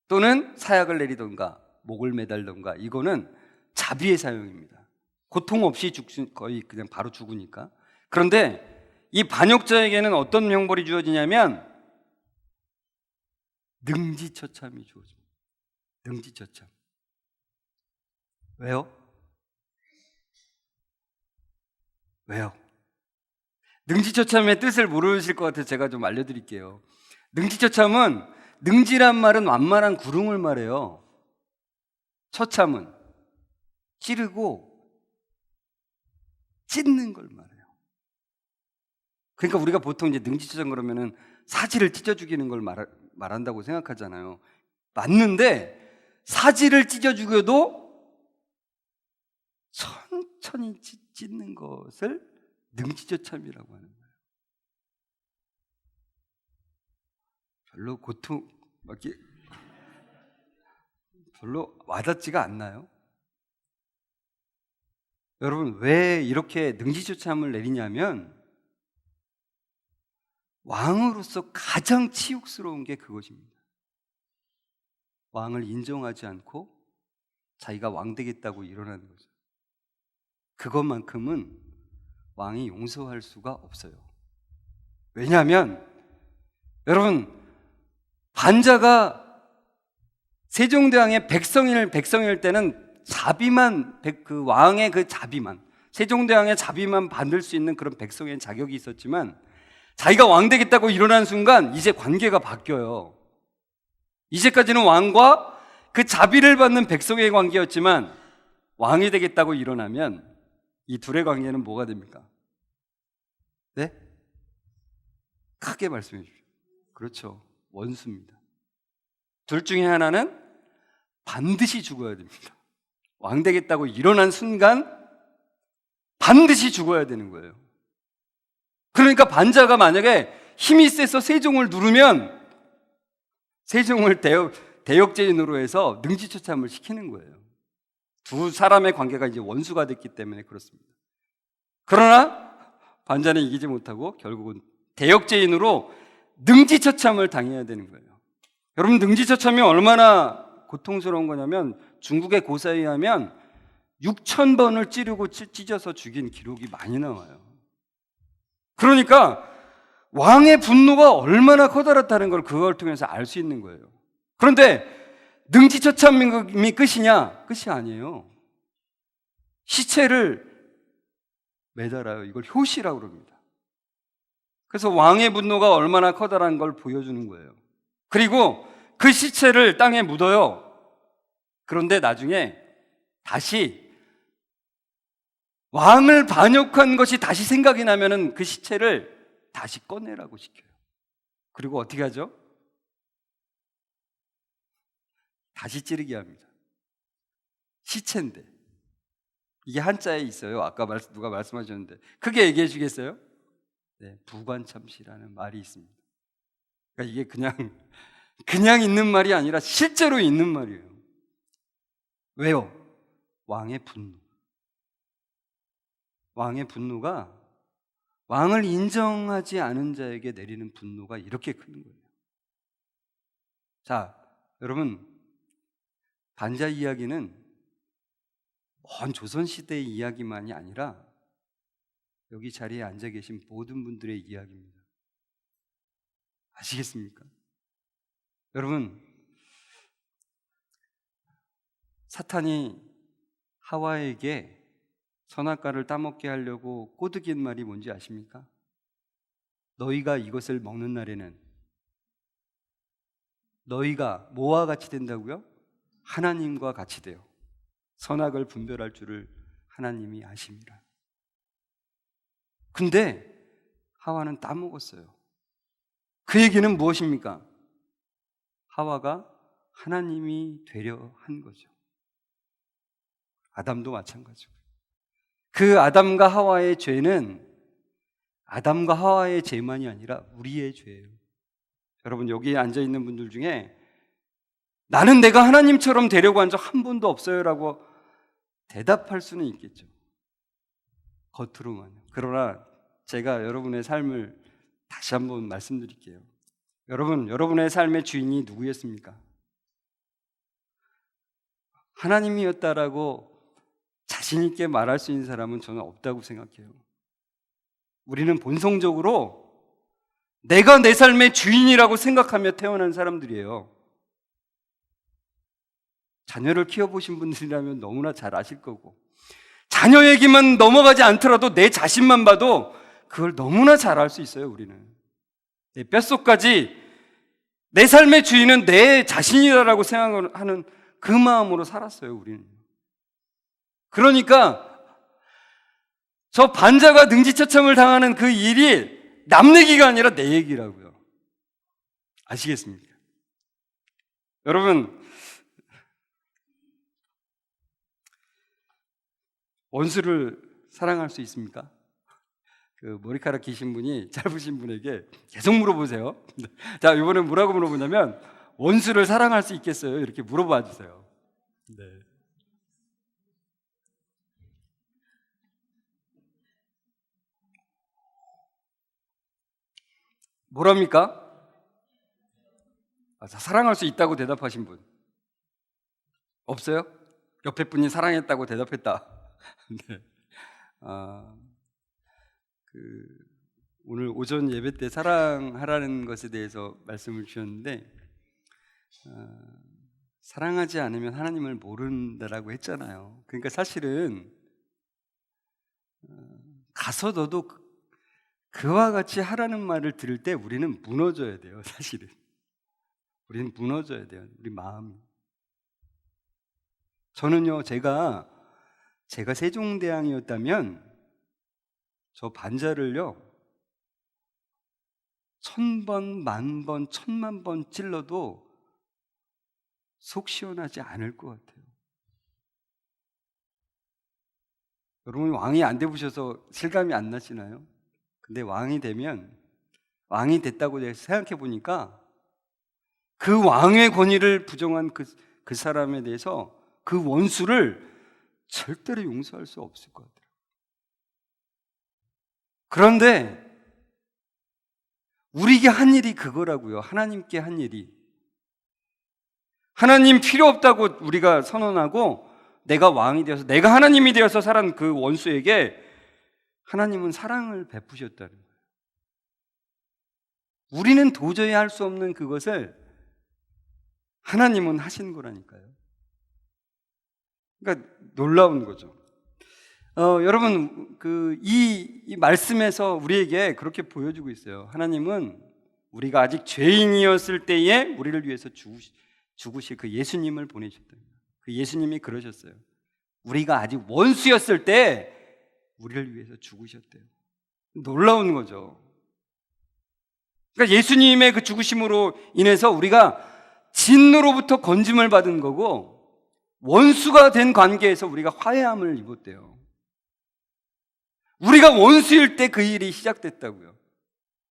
또는 사약을 내리던가 목을 매달던가 이거는 자비의 사형입니다. 고통 없이 거의 그냥 바로 죽으니까. 그런데 이 반역자에게는 어떤 형벌이 주어지냐면 능지처참이 주어집니다. 능지처참. 왜요? 왜요? 능지처참의 뜻을 모르실 것 같아서 제가 좀 알려드릴게요. 능지처참은 능지란 말은 완만한 구름을 말해요. 처참은 찌르고 찢는 걸 말해요. 그러니까 우리가 보통 이제 능지처참 그러면은 사지를 찢어 죽이는 걸 말한다고 생각하잖아요. 맞는데 사지를 찢어 죽여도 천천히 찢는 것을 능지처참이라고 하는 거예요. 별로 별로 와닿지가 않나요? 여러분, 왜 이렇게 능지처참을 내리냐면 왕으로서 가장 치욕스러운 게 그것입니다. 왕을 인정하지 않고 자기가 왕 되겠다고 일어나는 거죠. 그것만큼은 왕이 용서할 수가 없어요. 왜냐하면 여러분, 반자가 세종대왕의 백성일 때는 자비만, 그 왕의 그 자비만, 세종대왕의 자비만 받을 수 있는 그런 백성의 자격이 있었지만 자기가 왕 되겠다고 일어난 순간 이제 관계가 바뀌어요. 이제까지는 왕과 그 자비를 받는 백성의 관계였지만 왕이 되겠다고 일어나면 이 둘의 관계는 뭐가 됩니까? 네? 크게 말씀해 주십시오. 그렇죠. 원수입니다. 둘 중에 하나는 반드시 죽어야 됩니다. 왕 되겠다고 일어난 순간 반드시 죽어야 되는 거예요. 그러니까 반자가 만약에 힘이 세서 세종을 누르면 세종을 대역죄인으로 해서 능지처참을 시키는 거예요. 두 사람의 관계가 이제 원수가 됐기 때문에 그렇습니다. 그러나 반자는 이기지 못하고 결국은 대역죄인으로 능지처참을 당해야 되는 거예요. 여러분, 능지처참이 얼마나 고통스러운 거냐면 중국의 고사에 의하면 6,000번을 찌르고 찢어서 죽인 기록이 많이 나와요. 그러니까 왕의 분노가 얼마나 커다랗다는 걸 그걸 통해서 알 수 있는 거예요. 그런데 능지처참이 끝이냐? 끝이 아니에요. 시체를 매달아요. 이걸 효시라고 그럽니다. 그래서 왕의 분노가 얼마나 커다란 걸 보여주는 거예요. 그리고 그 시체를 땅에 묻어요. 그런데 나중에 다시 왕을 반역한 것이 다시 생각이 나면은 그 시체를 다시 꺼내라고 시켜요. 그리고 어떻게 하죠? 다시 찌르게 합니다. 시체인데. 이게 한자에 있어요. 아까 누가 말씀하셨는데. 크게 얘기해 주겠어요? 네, 부관참시라는 말이 있습니다. 그러니까 이게 그냥 있는 말이 아니라 실제로 있는 말이에요. 왜요? 왕의 분노. 왕의 분노가 왕을 인정하지 않은 자에게 내리는 분노가 이렇게 큰 거예요. 자, 여러분, 반자 이야기는 먼 조선시대의 이야기만이 아니라 여기 자리에 앉아 계신 모든 분들의 이야기입니다. 아시겠습니까? 여러분, 사탄이 하와에게 선악과를 따먹게 하려고 꼬드긴 말이 뭔지 아십니까? 너희가 이것을 먹는 날에는 너희가 뭐와 같이 된다고요? 하나님과 같이 돼요. 선악을 분별할 줄을 하나님이 아십니다. 근데 하와는 따먹었어요. 그 얘기는 무엇입니까? 하와가 하나님이 되려 한 거죠. 아담도 마찬가지고. 그 아담과 하와의 죄는 아담과 하와의 죄만이 아니라 우리의 죄예요. 여러분, 여기 앉아있는 분들 중에 나는 내가 하나님처럼 되려고 한 적 한 번도 없어요 라고 대답할 수는 있겠죠. 겉으로만. 그러나 제가 여러분의 삶을 다시 한번 말씀드릴게요. 여러분의 삶의 주인이 누구였습니까? 하나님이었다라고 자신 있게 말할 수 있는 사람은 저는 없다고 생각해요. 우리는 본성적으로 내가 내 삶의 주인이라고 생각하며 태어난 사람들이에요. 자녀를 키워보신 분들이라면 너무나 잘 아실 거고, 자녀에게만 넘어가지 않더라도 내 자신만 봐도 그걸 너무나 잘 알 수 있어요. 우리는 내 뼛속까지 내 삶의 주인은 내 자신이라고 생각하는 그 마음으로 살았어요. 우리는. 그러니까 저 반자가 능지처참을 당하는 그 일이 남 얘기가 아니라 내 얘기라고요. 아시겠습니까? 여러분, 원수를 사랑할 수 있습니까? 그 머리카락 기신 분이 짧으신 분에게 계속 물어보세요. 자, 이번에 뭐라고 물어보냐면 원수를 사랑할 수 있겠어요? 이렇게 물어봐 주세요. 네. 뭐랍니까? 사랑할 수 있다고 대답하신 분 없어요? 옆에 분이 사랑했다고 대답했다. 네. 오늘 오전 예배 때 사랑하라는 것에 대해서 말씀을 주셨는데, 사랑하지 않으면 하나님을 모른다라고 했잖아요. 그러니까 사실은 가서 너도 그와 같이 하라는 말을 들을 때 우리는 무너져야 돼요. 사실은 우리는 무너져야 돼요. 우리 마음이. 저는요, 제가 세종대왕이었다면 저 반자를요 1000번, 10,000번, 10,000번 찔러도 속 시원하지 않을 것 같아요. 여러분, 왕이 안 돼보셔서 실감이 안 나시나요? 근데 왕이 됐다고 생각해 보니까 그 왕의 권위를 부정한 그 사람에 대해서 그 원수를 절대로 용서할 수 없을 것 같아요. 그런데 우리에게 한 일이 그거라고요. 하나님께 한 일이. 하나님 필요 없다고 우리가 선언하고 내가 왕이 되어서 내가 하나님이 되어서 살은 그 원수에게 하나님은 사랑을 베푸셨다는 거예요. 우리는 도저히 할 수 없는 그것을 하나님은 하신 거라니까요. 그러니까 놀라운 거죠. 여러분, 이 말씀에서 우리에게 그렇게 보여주고 있어요. 하나님은 우리가 아직 죄인이었을 때에 우리를 위해서 죽으실 그 예수님을 보내셨다. 그 예수님이 그러셨어요. 우리가 아직 원수였을 때 우리를 위해서 죽으셨대요. 놀라운 거죠. 그러니까 예수님의 그 죽으심으로 인해서 우리가 진노로부터 건짐을 받은 거고, 원수가 된 관계에서 우리가 화해함을 입었대요. 우리가 원수일 때 그 일이 시작됐다고요.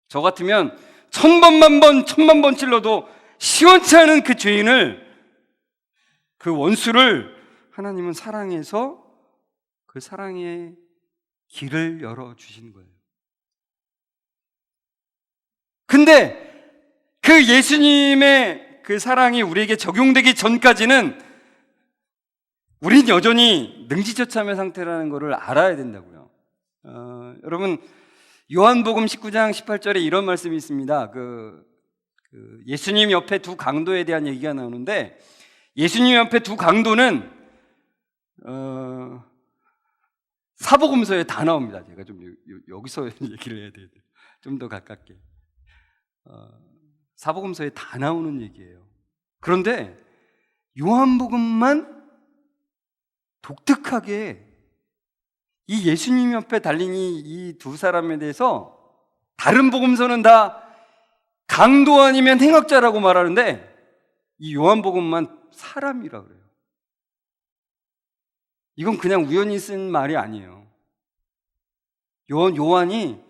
저 같으면 1000번, 1000번 찔러도 시원치 않은 그 죄인을, 그 원수를 하나님은 사랑해서 그 사랑의 길을 열어주신 거예요. 근데 그 예수님의 그 사랑이 우리에게 적용되기 전까지는 우린 여전히 능지처참의 상태라는 것을 알아야 된다고요. 여러분, 요한복음 19장 18절에 이런 말씀이 있습니다. 예수님 옆에 두 강도에 대한 얘기가 나오는데, 예수님 옆에 두 강도는 사복음서에 다 나옵니다. 제가 좀 여기서 얘기를 해야 돼요. 좀 더 가깝게. 사복음서에 다 나오는 얘기예요. 그런데 요한복음만 독특하게 이 예수님 옆에 달린 이 두 사람에 대해서 다른 복음서는 다 강도 아니면 행악자라고 말하는데 이 요한복음만 사람이라 그래요. 이건 그냥 우연히 쓴 말이 아니에요. 요한이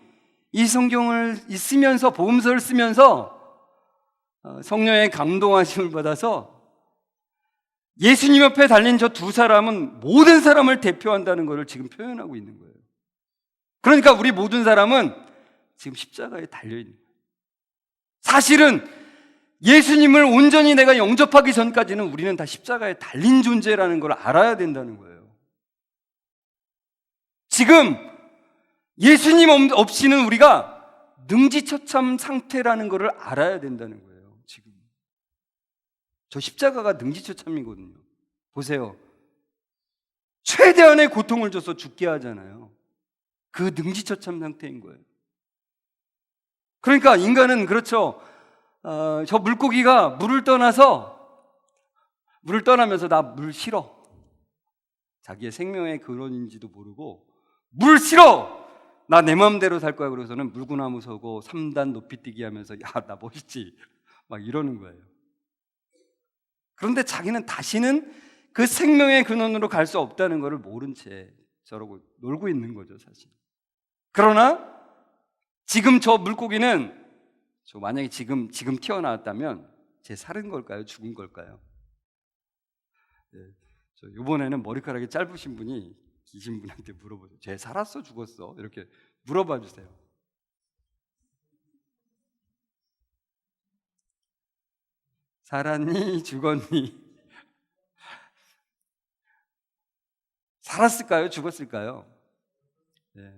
이 성경을 쓰면서, 복음서를 쓰면서 성령의 감동하심을 받아서 예수님 옆에 달린 저 두 사람은 모든 사람을 대표한다는 것을 지금 표현하고 있는 거예요. 그러니까 우리 모든 사람은 지금 십자가에 달려있는 거예요. 사실은 예수님을 온전히 내가 영접하기 전까지는 우리는 다 십자가에 달린 존재라는 걸 알아야 된다는 거예요. 지금 예수님 없이는 우리가 능지처참 상태라는 것을 알아야 된다는 거예요. 지금 저 십자가가 능지처참이거든요. 보세요. 최대한의 고통을 줘서 죽게 하잖아요. 그 능지처참 상태인 거예요. 그러니까 인간은 그렇죠. 저 물고기가 물을 떠나면서 나 물 싫어. 자기의 생명의 근원인지도 모르고 물 싫어. 나 내 마음대로 살 거야. 그러고서는 물구나무 서고 3단 높이뛰기 하면서 야, 나 멋있지. 막 이러는 거예요. 그런데 자기는 다시는 그 생명의 근원으로 갈 수 없다는 것을 모른 채 저러고 놀고 있는 거죠, 사실. 그러나 지금 저 물고기는 만약에 지금 튀어나왔다면 쟤 살은 걸까요? 죽은 걸까요? 네, 이번에는 머리카락이 짧으신 분이 계신 분한테 물어보세요. 쟤 살았어? 죽었어? 이렇게 물어봐 주세요. 살았니? 죽었니? 살았을까요? 죽었을까요? 네.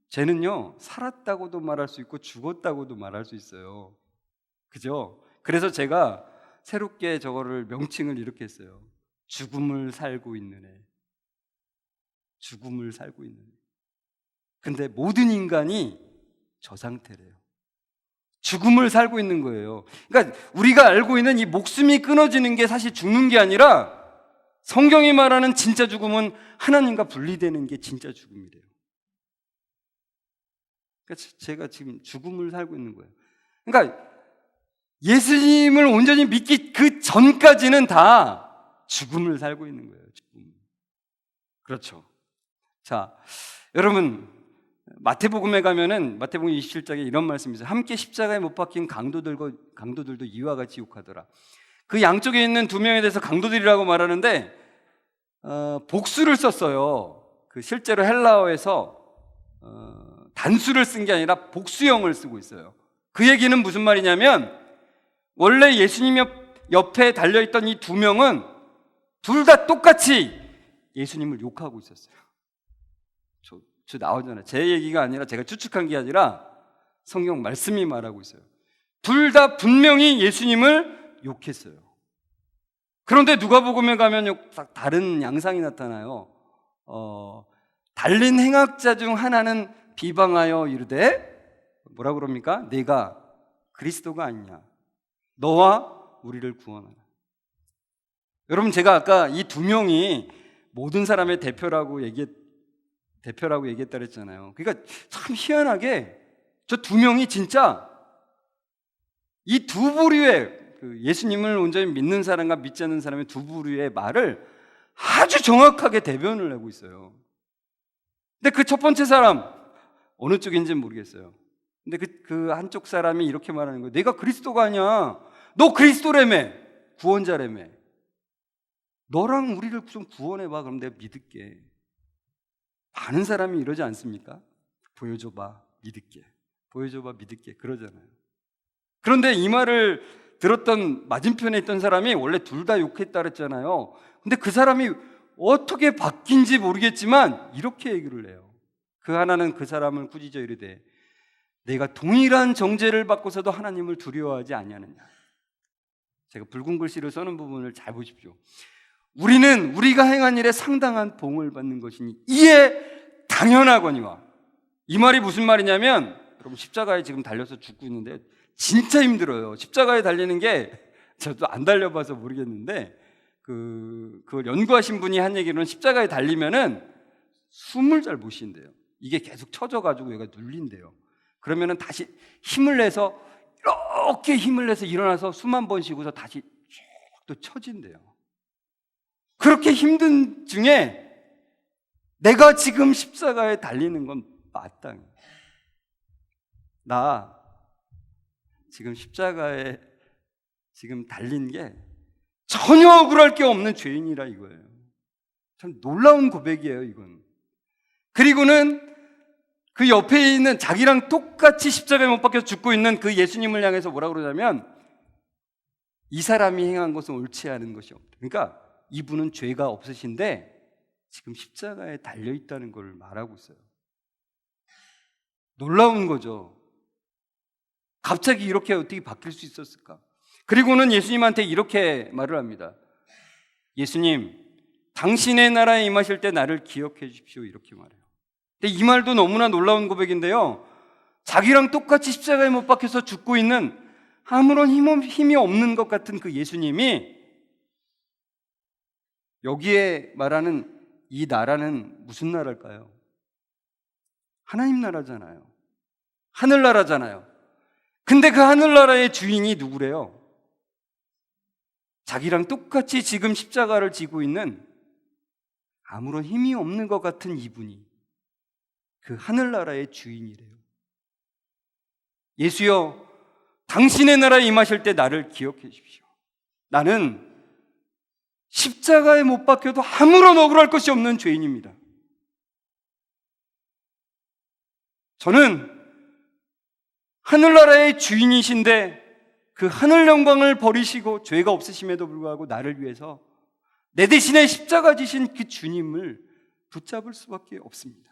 쟤는요, 살았다고도 말할 수 있고 죽었다고도 말할 수 있어요. 그죠? 그래서 제가 새롭게 저거를 명칭을 이렇게 했어요. 죽음을 살고 있는 애. 죽음을 살고 있는 애. 근데 모든 인간이 저 상태래요. 죽음을 살고 있는 거예요. 그러니까 우리가 알고 있는 이 목숨이 끊어지는 게 사실 죽는 게 아니라 성경이 말하는 진짜 죽음은 하나님과 분리되는 게 진짜 죽음이래요. 그러니까 제가 지금 죽음을 살고 있는 거예요. 그러니까 예수님을 온전히 믿기 그 전까지는 다 죽음을 살고 있는 거예요. 죽음. 그렇죠. 자, 여러분 마태복음에 가면은 마태복음 27장에 이런 말씀이 있어요. 함께 십자가에 못 박힌 강도들도 이와 같이 욕하더라. 그 양쪽에 있는 두 명에 대해서 강도들이라고 말하는데 복수를 썼어요. 그 실제로 헬라어에서 단수를 쓴 게 아니라 복수형을 쓰고 있어요. 그 얘기는 무슨 말이냐면 원래 예수님 옆에 달려있던 이 두 명은 둘 다 똑같이 예수님을 욕하고 있었어요. 저 나오잖아요. 제 얘기가 아니라 제가 추측한 게 아니라 성경 말씀이 말하고 있어요. 둘 다 분명히 예수님을 욕했어요. 그런데 누가복음에 가면 다른 양상이 나타나요. 달린 행악자 중 하나는 비방하여 이르되 뭐라 그럽니까? 내가 그리스도가 아니냐, 너와 우리를 구원하라. 여러분, 제가 아까 이 두 명이 모든 사람의 대표라고 얘기했다 그랬잖아요. 그러니까 참 희한하게 저 두 명이 진짜 이 두 부류의 예수님을 온전히 믿는 사람과 믿지 않는 사람의 두 부류의 말을 아주 정확하게 대변을 하고 있어요. 근데 그 첫 번째 사람, 어느 쪽인지는 모르겠어요. 근데 그 한쪽 사람이 이렇게 말하는 거예요. 내가 그리스도가 아니야. 너 그리스도라며. 구원자라며. 너랑 우리를 좀 구원해봐. 그럼 내가 믿을게. 많은 사람이 이러지 않습니까? 보여줘봐, 믿을게. 보여줘봐, 믿을게. 그러잖아요. 그런데 이 말을 들었던 맞은편에 있던 사람이 원래 둘 다 욕했다 그랬잖아요. 근데 그 사람이 어떻게 바뀐지 모르겠지만 이렇게 얘기를 해요. 그 하나는 그 사람을 꾸짖어 이르되 내가 동일한 정죄를 받고서도 하나님을 두려워하지 아니하느냐. 제가 붉은 글씨로 써놓은 부분을 잘 보십시오. 우리는 우리가 행한 일에 상당한 봉을 받는 것이니 이에 당연하거니와. 이 말이 무슨 말이냐면, 여러분 십자가에 지금 달려서 죽고 있는데 진짜 힘들어요. 십자가에 달리는 게 저도 안 달려봐서 모르겠는데 그걸 연구하신 분이 한 얘기로는 십자가에 달리면은 숨을 잘 못 쉰대요. 이게 계속 쳐져가지고 얘가 눌린대요. 그러면은 다시 힘을 내서 이렇게 힘을 내서 일어나서 숨 한 번 쉬고서 다시 쭉 또 쳐진대요. 그렇게 힘든 중에 내가 지금 십자가에 달리는 건 마땅해. 나 지금 십자가에 지금 달린 게 전혀 억울할 게 없는 죄인이라 이거예요. 참 놀라운 고백이에요, 이건. 그리고는 그 옆에 있는 자기랑 똑같이 십자가에 못 박혀서 죽고 있는 그 예수님을 향해서 뭐라 그러냐면 이 사람이 행한 것은 옳지 않은 것이 없다. 그러니까 이분은 죄가 없으신데 지금 십자가에 달려있다는 걸 말하고 있어요. 놀라운 거죠. 갑자기 이렇게 어떻게 바뀔 수 있었을까? 그리고는 예수님한테 이렇게 말을 합니다. 예수님, 당신의 나라에 임하실 때 나를 기억해 주십시오. 이렇게 말해요. 근데 이 말도 너무나 놀라운 고백인데요, 자기랑 똑같이 십자가에 못 박혀서 죽고 있는 아무런 힘이 없는 것 같은 그 예수님이 여기에 말하는 이 나라는 무슨 나라일까요? 하나님 나라잖아요. 하늘나라잖아요. 근데 그 하늘나라의 주인이 누구래요? 자기랑 똑같이 지금 십자가를 지고 있는 아무런 힘이 없는 것 같은 이분이 그 하늘나라의 주인이래요. 예수여, 당신의 나라에 임하실 때 나를 기억해 주십시오. 나는 십자가에 못 박혀도 아무런 억울할 것이 없는 죄인입니다. 저는 하늘나라의 주인이신데 그 하늘 영광을 버리시고 죄가 없으심에도 불구하고 나를 위해서 내 대신에 십자가 지신 그 주님을 붙잡을 수밖에 없습니다.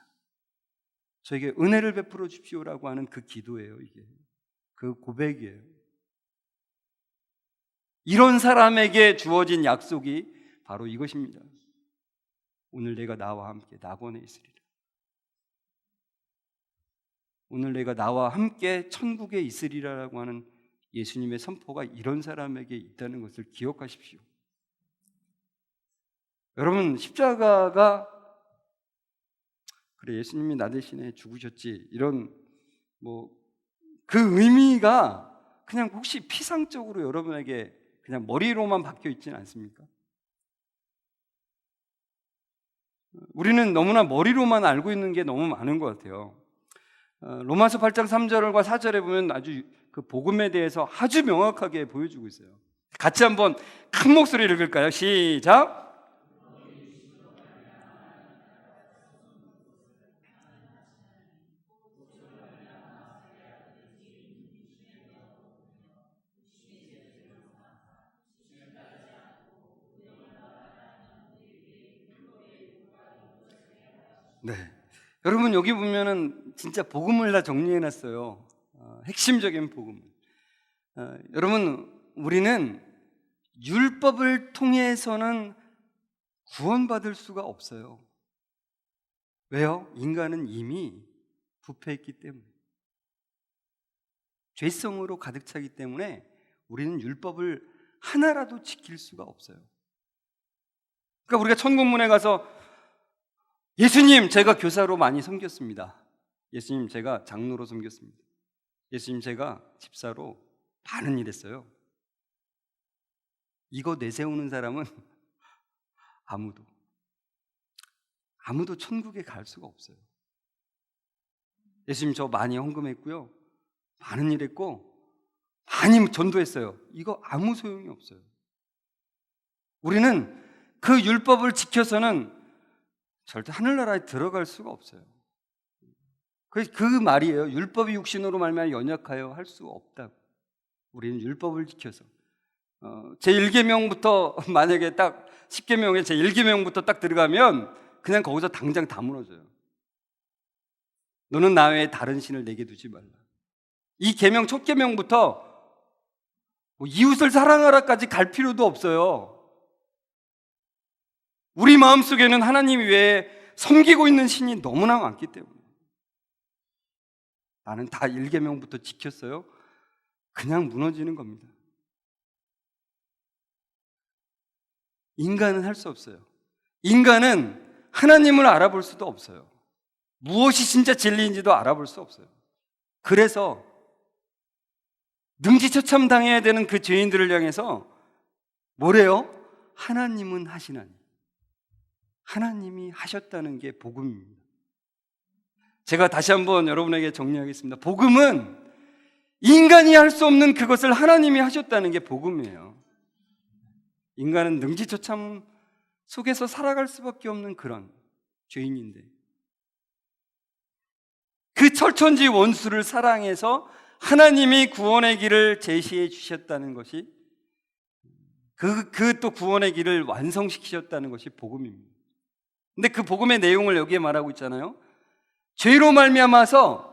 저에게 은혜를 베풀어 주십시오라고 하는 그 기도예요. 이게 그 고백이에요. 이런 사람에게 주어진 약속이 바로 이것입니다. 오늘 내가 나와 함께 낙원에 있으리라. 오늘 내가 나와 함께 천국에 있으리라라고 하는 예수님의 선포가 이런 사람에게 있다는 것을 기억하십시오. 여러분, 십자가가 그래 예수님이 나 대신에 죽으셨지 이런 그 의미가 그냥 혹시 피상적으로 여러분에게 그냥 머리로만 박혀 있지는 않습니까? 우리는 너무나 머리로만 알고 있는 게 너무 많은 것 같아요. 로마서 8장 3절과 4절에 보면 아주 그 복음에 대해서 아주 명확하게 보여주고 있어요. 같이 한번 큰 목소리를 읽을까요? 시작! 네. 여러분 여기 보면은 진짜 복음을 다 정리해놨어요. 핵심적인 복음. 여러분 우리는 율법을 통해서는 구원받을 수가 없어요. 왜요? 인간은 이미 부패했기 때문에, 죄성으로 가득 차기 때문에 우리는 율법을 하나라도 지킬 수가 없어요. 그러니까 우리가 천국문에 가서 예수님 제가 교사로 많이 섬겼습니다. 예수님 제가 장로로 섬겼습니다. 예수님 제가 집사로 많은 일 했어요. 이거 내세우는 사람은 아무도 천국에 갈 수가 없어요. 예수님 저 많이 헌금했고요, 많은 일 했고 많이 전도했어요. 이거 아무 소용이 없어요. 우리는 그 율법을 지켜서는 절대 하늘나라에 들어갈 수가 없어요. 그 말이에요. 율법이 육신으로 말미암아 연약하여 할 수 없다고. 우리는 율법을 지켜서 제1계명부터 만약에 딱 10계명에 제1계명부터 딱 들어가면 그냥 거기서 당장 다 무너져요. 너는 나 외에 다른 신을 내게 두지 말라. 이 계명 첫 계명부터 이웃을 사랑하라까지 갈 필요도 없어요. 우리 마음속에는 하나님 외에 섬기고 있는 신이 너무나 많기 때문에 나는 다 1계명부터 지켰어요. 그냥 무너지는 겁니다. 인간은 할 수 없어요. 인간은 하나님을 알아볼 수도 없어요. 무엇이 진짜 진리인지도 알아볼 수 없어요. 그래서 능지처참 당해야 되는 그 죄인들을 향해서 뭐래요? 하나님은 하시나니, 하나님이 하셨다는 게 복음입니다. 제가 다시 한번 여러분에게 정리하겠습니다. 복음은 인간이 할 수 없는 그것을 하나님이 하셨다는 게 복음이에요. 인간은 능지처참 속에서 살아갈 수밖에 없는 그런 죄인인데, 그 철천지 원수를 사랑해서 하나님이 구원의 길을 제시해 주셨다는 것이, 그 또 구원의 길을 완성시키셨다는 것이 복음입니다. 근데 그 복음의 내용을 여기에 말하고 있잖아요. 죄로 말미암아서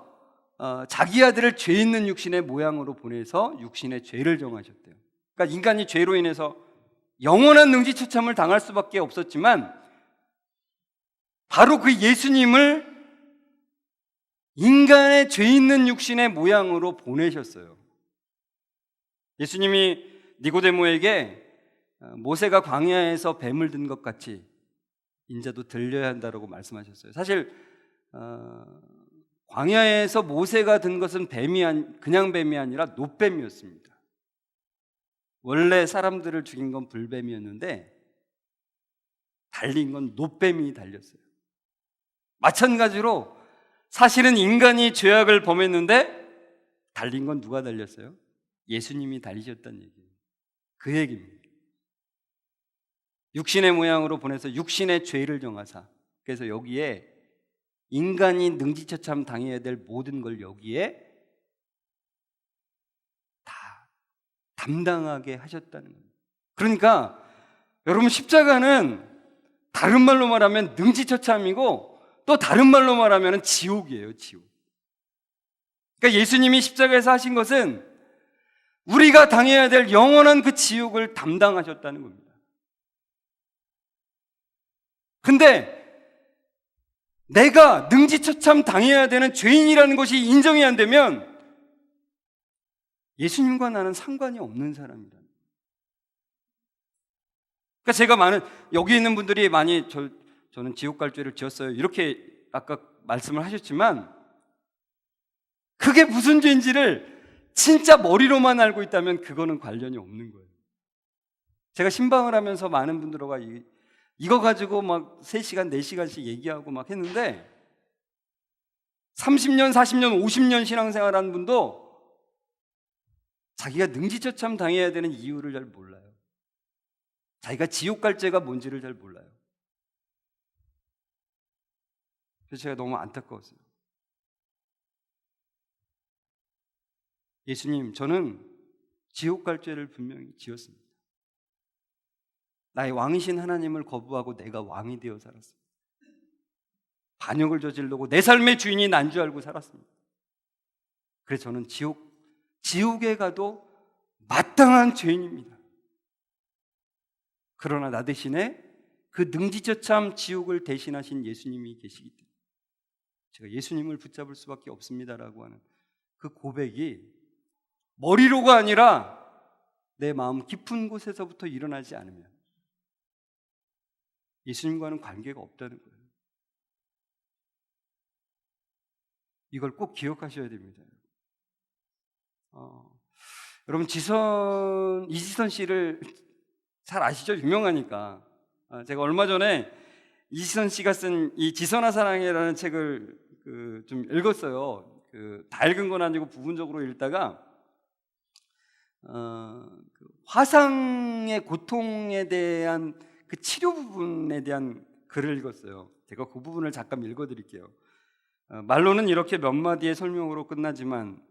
자기 아들을 죄 있는 육신의 모양으로 보내서 육신의 죄를 정하셨대요. 그러니까 인간이 죄로 인해서 영원한 능지처참을 당할 수밖에 없었지만 바로 그 예수님을 인간의 죄 있는 육신의 모양으로 보내셨어요. 예수님이 니고데모에게 모세가 광야에서 뱀을 든 것 같이 인자도 들려야 한다고 말씀하셨어요. 사실 광야에서 모세가 든 것은 그냥 뱀이 아니라 놋뱀이었습니다. 원래 사람들을 죽인 건 불뱀이었는데 달린 건 놋뱀이 달렸어요. 마찬가지로 사실은 인간이 죄악을 범했는데 달린 건 누가 달렸어요? 예수님이 달리셨다는 얘기예요. 그 얘기입니다. 육신의 모양으로 보내서 육신의 죄를 정하사, 그래서 여기에 인간이 능지처참 당해야 될 모든 걸 여기에 다 담당하게 하셨다는 겁니다. 그러니까 여러분, 십자가는 다른 말로 말하면 능지처참이고 또 다른 말로 말하면 지옥이에요. 지옥. 그러니까 예수님이 십자가에서 하신 것은 우리가 당해야 될 영원한 그 지옥을 담당하셨다는 겁니다. 근데 내가 능지처참 당해야 되는 죄인이라는 것이 인정이 안 되면 예수님과 나는 상관이 없는 사람이다. 그러니까 제가 여기 있는 분들이 많이 저는 지옥 갈 죄를 지었어요, 이렇게 아까 말씀을 하셨지만 그게 무슨 죄인지를 진짜 머리로만 알고 있다면 그거는 관련이 없는 거예요. 제가 신방을 하면서 많은 분들과 이거 가지고 막 3시간, 4시간씩 얘기하고 막 했는데 30년, 40년, 50년 신앙생활하는 분도 자기가 능지처참 당해야 되는 이유를 잘 몰라요. 자기가 지옥 갈 죄가 뭔지를 잘 몰라요. 그래서 제가 너무 안타까웠어요. 예수님, 저는 지옥 갈 죄를 분명히 지었습니다. 나의 왕이신 하나님을 거부하고 내가 왕이 되어 살았어요. 반역을 저지르고 내 삶의 주인이 난 줄 알고 살았습니다. 그래서 저는 지옥에 가도 마땅한 죄인입니다. 그러나 나 대신에 그 능지처참 지옥을 대신하신 예수님이 계시기 때문에 제가 예수님을 붙잡을 수밖에 없습니다라고 하는 그 고백이 머리로가 아니라 내 마음 깊은 곳에서부터 일어나지 않으면 예수님과는 관계가 없다는 거예요. 이걸 꼭 기억하셔야 됩니다. 여러분 이지선 씨를 잘 아시죠? 유명하니까. 제가 얼마 전에 이지선 씨가 쓴 이 지선아 사랑해라는 책을 좀 읽었어요. 다 읽은 건 아니고 부분적으로 읽다가 화상의 고통에 대한 그 치료 부분에 대한 글을 읽었어요. 제가 그 부분을 잠깐 읽어드릴게요. 말로는 이렇게 몇 마디의 설명으로 끝나지만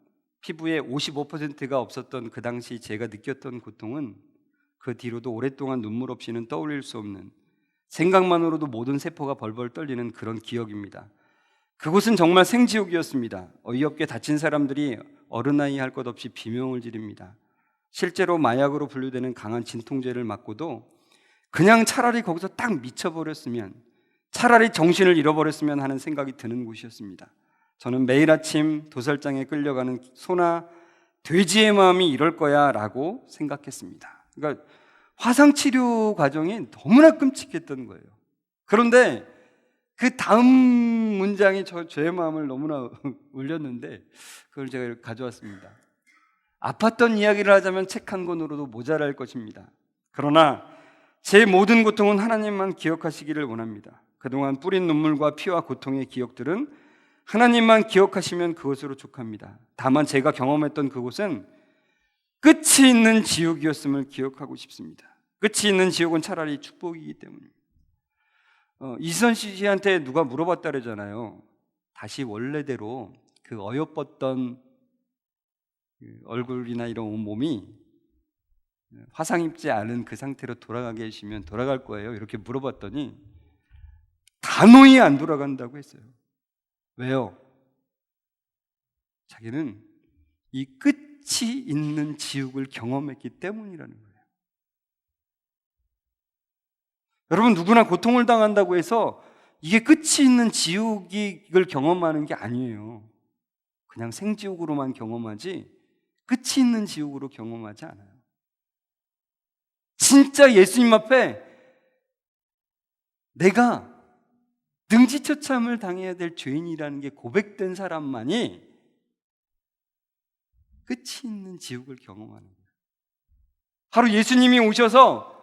피부에 55%가 없었던 그 당시 제가 느꼈던 고통은 그 뒤로도 오랫동안 눈물 없이는 떠올릴 수 없는, 생각만으로도 모든 세포가 벌벌 떨리는 그런 기억입니다. 그곳은 정말 생지옥이었습니다. 어이없게 다친 사람들이 어른아이 할 것 없이 비명을 지릅니다. 실제로 마약으로 분류되는 강한 진통제를 맞고도 그냥 차라리 거기서 딱 미쳐버렸으면, 차라리 정신을 잃어버렸으면 하는 생각이 드는 곳이었습니다. 저는 매일 아침 도살장에 끌려가는 소나 돼지의 마음이 이럴 거야 라고 생각했습니다. 그러니까 화상치료 과정이 너무나 끔찍했던 거예요. 그런데 그 다음 문장이 저의 마음을 너무나 울렸는데 그걸 제가 가져왔습니다. 아팠던 이야기를 하자면 책 한 권으로도 모자랄 것입니다. 그러나 제 모든 고통은 하나님만 기억하시기를 원합니다. 그동안 뿌린 눈물과 피와 고통의 기억들은 하나님만 기억하시면 그것으로 족합니다. 다만 제가 경험했던 그곳은 끝이 있는 지옥이었음을 기억하고 싶습니다. 끝이 있는 지옥은 차라리 축복이기 때문입니다. 이지선 씨한테 누가 물어봤다 그러잖아요. 다시 원래대로 그 어여뻤던 얼굴이나 이런 온몸이 화상 입지 않은 그 상태로 돌아가게 해주시면 돌아갈 거예요. 이렇게 물어봤더니 단호히 안 돌아간다고 했어요. 왜요? 자기는 이 끝이 있는 지옥을 경험했기 때문이라는 거예요. 여러분, 누구나 고통을 당한다고 해서 이게 끝이 있는 지옥을 경험하는 게 아니에요. 그냥 생지옥으로만 경험하지 끝이 있는 지옥으로 경험하지 않아요. 진짜 예수님 앞에 내가 능지처참을 당해야 될 죄인이라는 게 고백된 사람만이 끝이 있는 지옥을 경험하는 거예요. 바로 예수님이 오셔서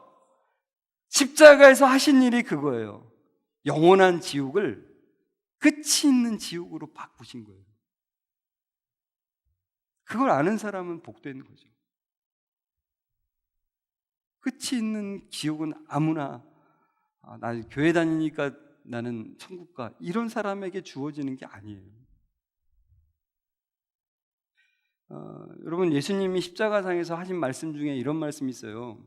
십자가에서 하신 일이 그거예요. 영원한 지옥을 끝이 있는 지옥으로 바꾸신 거예요. 그걸 아는 사람은 복된 거죠. 끝이 있는 지옥은 아무나 나 교회 다니니까 나는 천국 가, 이런 사람에게 주어지는 게 아니에요. 여러분, 예수님이 십자가상에서 하신 말씀 중에 이런 말씀이 있어요.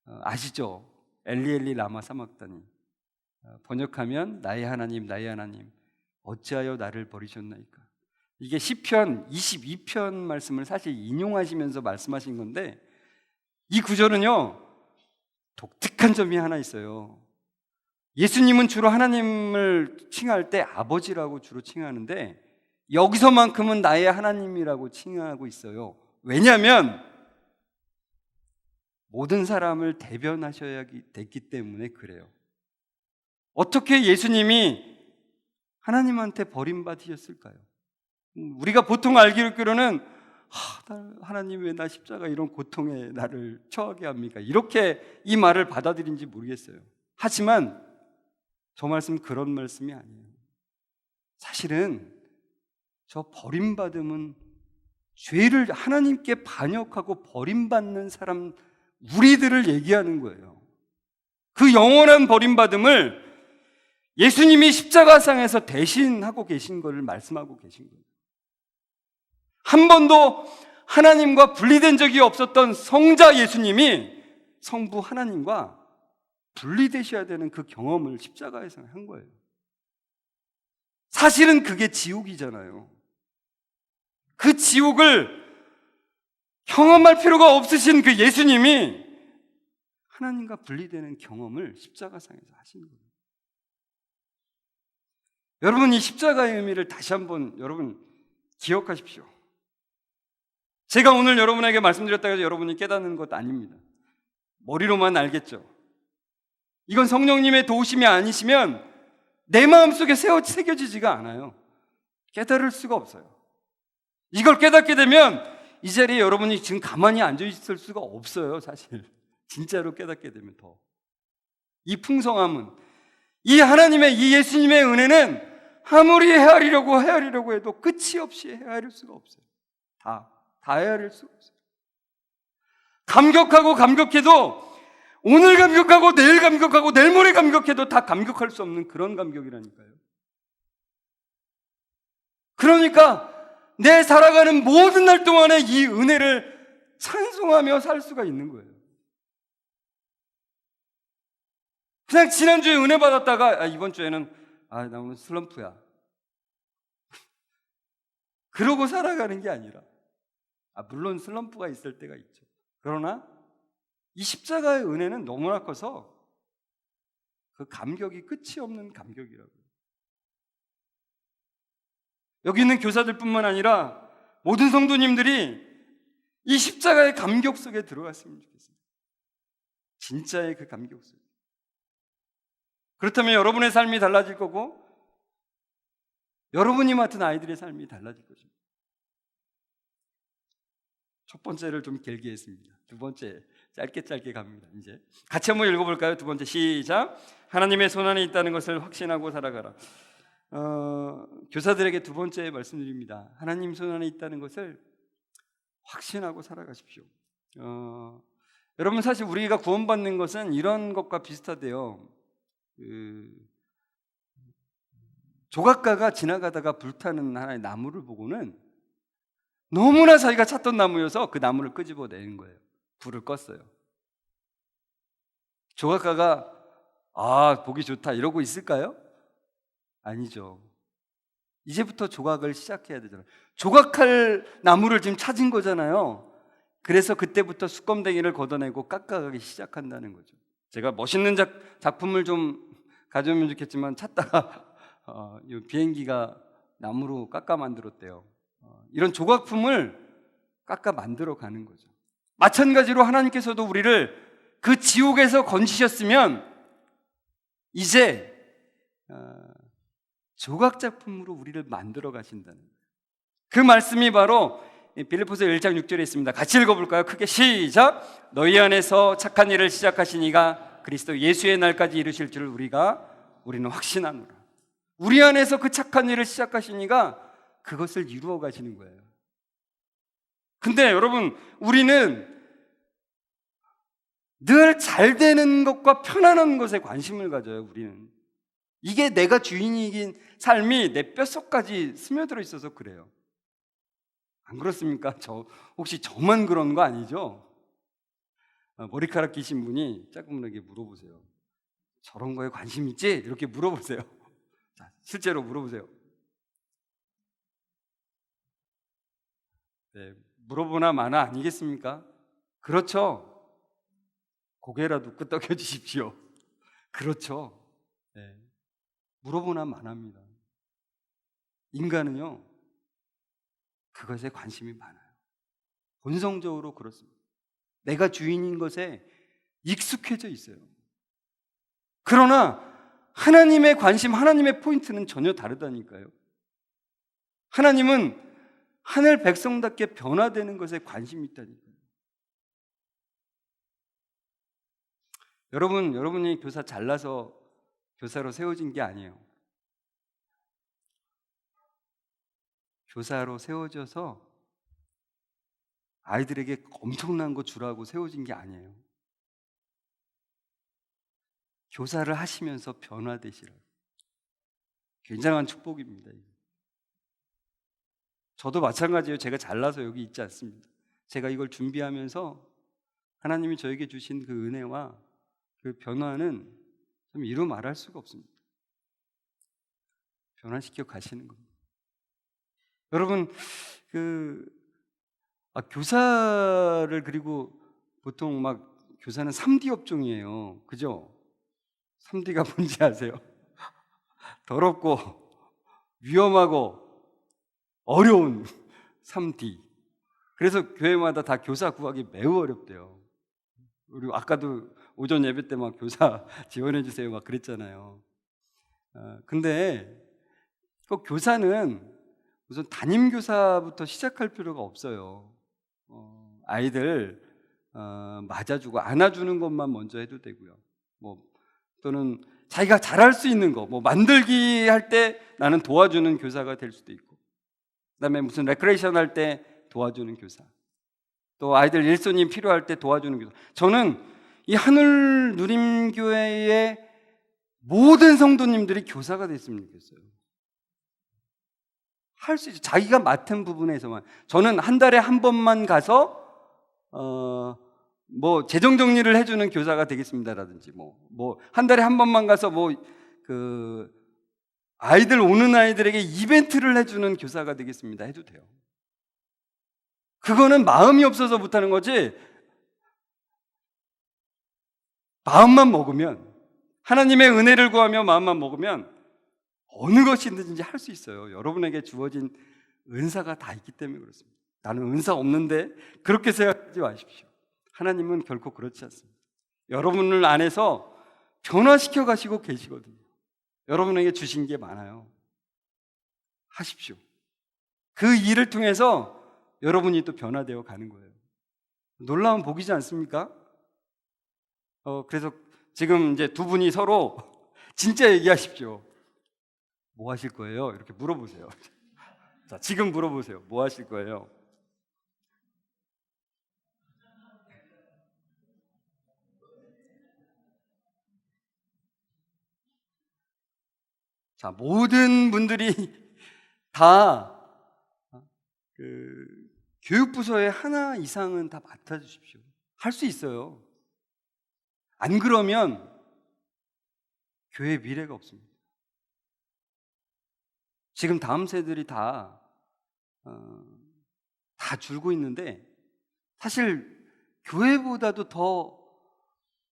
아시죠? 엘리 엘리 라마 사막다니. 번역하면 나의 하나님 나의 하나님 어찌하여 나를 버리셨나이까. 이게 시편 22편 말씀을 사실 인용하시면서 말씀하신 건데, 이 구절은요 독특한 점이 하나 있어요. 예수님은 주로 하나님을 칭할 때 아버지라고 주로 칭하는데 여기서만큼은 나의 하나님이라고 칭하고 있어요. 왜냐하면 모든 사람을 대변하셔야 됐기 때문에 그래요. 어떻게 예수님이 하나님한테 버림받으셨을까요? 우리가 보통 알기로는 하나님 왜 나 십자가 이런 고통에 나를 처하게 합니까? 이렇게 이 말을 받아들인지 모르겠어요. 하지만 저 말씀 그런 말씀이 아니에요. 사실은 저 버림받음은 죄를 하나님께 반역하고 버림받는 사람 우리들을 얘기하는 거예요. 그 영원한 버림받음을 예수님이 십자가상에서 대신하고 계신 것을 말씀하고 계신 거예요. 한 번도 하나님과 분리된 적이 없었던 성자 예수님이 성부 하나님과 분리되셔야 되는 그 경험을 십자가에서 한 거예요. 사실은 그게 지옥이잖아요. 그 지옥을 경험할 필요가 없으신 그 예수님이 하나님과 분리되는 경험을 십자가상에서 하신 거예요. 여러분, 이 십자가의 의미를 다시 한번 여러분 기억하십시오. 제가 오늘 여러분에게 말씀드렸다고 해서 여러분이 깨닫는 것 아닙니다. 머리로만 알겠죠. 이건 성령님의 도우심이 아니시면 내 마음속에 새겨지지가 않아요. 깨달을 수가 없어요. 이걸 깨닫게 되면 이 자리에 여러분이 지금 가만히 앉아 있을 수가 없어요, 사실. 진짜로 깨닫게 되면 더. 이 풍성함은, 이 하나님의, 이 예수님의 은혜는 아무리 헤아리려고 해도 끝이 없이 헤아릴 수가 없어요. 다 헤아릴 수가 없어요. 감격해도 오늘 감격하고 내일 감격하고 내일 모레 감격해도 다 감격할 수 없는 그런 감격이라니까요. 그러니까 내 살아가는 모든 날 동안에 이 은혜를 찬송하며 살 수가 있는 거예요. 그냥 지난주에 은혜 받았다가 이번 주에는 나 오늘 슬럼프야 그러고 살아가는 게 아니라, 물론 슬럼프가 있을 때가 있죠. 그러나 이 십자가의 은혜는 너무나 커서 그 감격이 끝이 없는 감격이라고요. 여기 있는 교사들뿐만 아니라 모든 성도님들이 이 십자가의 감격 속에 들어갔으면 좋겠습니다. 진짜의 그 감격 속에. 그렇다면 여러분의 삶이 달라질 거고 여러분이 맡은 아이들의 삶이 달라질 것입니다. 첫 번째를 좀 길게 했습니다. 두 번째 짧게 갑니다. 이제 같이 한번 읽어볼까요? 두 번째 시작. 하나님의 손안에 있다는 것을 확신하고 살아가라. 교사들에게 두 번째 말씀드립니다. 하나님 손안에 있다는 것을 확신하고 살아가십시오. 여러분, 사실 우리가 구원받는 것은 이런 것과 비슷하대요. 조각가가 지나가다가 불타는 하나의 나무를 보고는 너무나 자기가 찾던 나무여서 그 나무를 끄집어내는 거예요. 불을 껐어요. 조각가가 보기 좋다 이러고 있을까요? 아니죠. 이제부터 조각을 시작해야 되잖아요. 조각할 나무를 지금 찾은 거잖아요. 그래서 그때부터 수검댕이를 걷어내고 깎아가기 시작한다는 거죠. 제가 멋있는 작품을 좀 가져오면 좋겠지만 찾다가 비행기가 나무로 깎아 만들었대요. 이런 조각품을 깎아 만들어 가는 거죠. 마찬가지로 하나님께서도 우리를 그 지옥에서 건지셨으면 이제 조각작품으로 우리를 만들어 가신다는 거예요. 그 말씀이 바로 빌립보서 1장 6절에 있습니다. 같이 읽어볼까요? 크게 시작. 너희 안에서 착한 일을 시작하신 이가 그리스도 예수의 날까지 이루실 줄을 우리는 확신하노라. 우리 안에서 그 착한 일을 시작하신 이가 그것을 이루어 가시는 거예요. 근데 여러분, 우리는 늘 잘 되는 것과 편안한 것에 관심을 가져요. 우리는 이게 내가 주인이긴 삶이 내 뼛속까지 스며들어 있어서 그래요. 안 그렇습니까? 혹시 저만 그런 거 아니죠? 머리카락 기신 분이 조금만 물어보세요. 저런 거에 관심 있지? 이렇게 물어보세요. 자, 실제로 물어보세요. 네, 물어보나 마나 아니겠습니까? 그렇죠. 고개라도 끄덕여 주십시오. 그렇죠. 네, 물어보나 마나입니다. 인간은요, 그것에 관심이 많아요. 본성적으로 그렇습니다. 내가 주인인 것에 익숙해져 있어요. 그러나 하나님의 관심, 하나님의 포인트는 전혀 다르다니까요. 하나님은 하늘 백성답게 변화되는 것에 관심이 있다니까요. 여러분이 교사 잘나서 교사로 세워진 게 아니에요. 교사로 세워져서 아이들에게 엄청난 거 주라고 세워진 게 아니에요. 교사를 하시면서 변화되시라고. 굉장한 축복입니다. 저도 마찬가지예요. 제가 잘나서 여기 있지 않습니다. 제가 이걸 준비하면서 하나님이 저에게 주신 그 은혜와 그 변화는 좀 이루 말할 수가 없습니다. 변화시켜 가시는 겁니다. 여러분, 교사를, 그리고 보통 막 교사는 3D 업종이에요. 그죠? 3D가 뭔지 아세요? 더럽고 위험하고 어려운 3D. 그래서 교회마다 다 교사 구하기 매우 어렵대요. 우리 아까도 오전 예배 때 막 교사 지원해 주세요 막 그랬잖아요. 근데 그 교사는 우선 담임 교사부터 시작할 필요가 없어요. 아이들 맞아주고 안아주는 것만 먼저 해도 되고요. 또는 자기가 잘할 수 있는 거, 만들기 할 때 나는 도와주는 교사가 될 수도 있고, 그다음에 무슨 레크레이션 할 때 도와주는 교사, 또 아이들 일손이 필요할 때 도와주는 교사. 저는 이 하늘 누림교회의 모든 성도님들이 교사가 됐으면 좋겠어요. 할 수 있죠. 자기가 맡은 부분에서만. 저는 한 달에 한 번만 가서 재정 정리를 해주는 교사가 되겠습니다라든지, 한 달에 한 번만 가서 아이들 오는 아이들에게 이벤트를 해주는 교사가 되겠습니다 해도 돼요. 그거는 마음이 없어서 못하는 거지, 마음만 먹으면, 하나님의 은혜를 구하며 마음만 먹으면 어느 것이든지 할 수 있어요. 여러분에게 주어진 은사가 다 있기 때문에 그렇습니다. 나는 은사 없는데 그렇게 생각하지 마십시오. 하나님은 결코 그렇지 않습니다. 여러분을 안에서 변화시켜 가시고 계시거든요. 여러분에게 주신 게 많아요. 하십시오. 그 일을 통해서 여러분이 또 변화되어 가는 거예요. 놀라운 복이지 않습니까? 그래서 지금 이제 두 분이 서로 진짜 얘기하십시오. 뭐 하실 거예요? 이렇게 물어보세요. 자, 지금 물어보세요. 뭐 하실 거예요? 자, 모든 분들이 다 교육부서의 하나 이상은 다 맡아주십시오. 할 수 있어요. 안 그러면 교회의 미래가 없습니다. 지금 다음 세대들이 다 줄고 있는데, 사실 교회보다도 더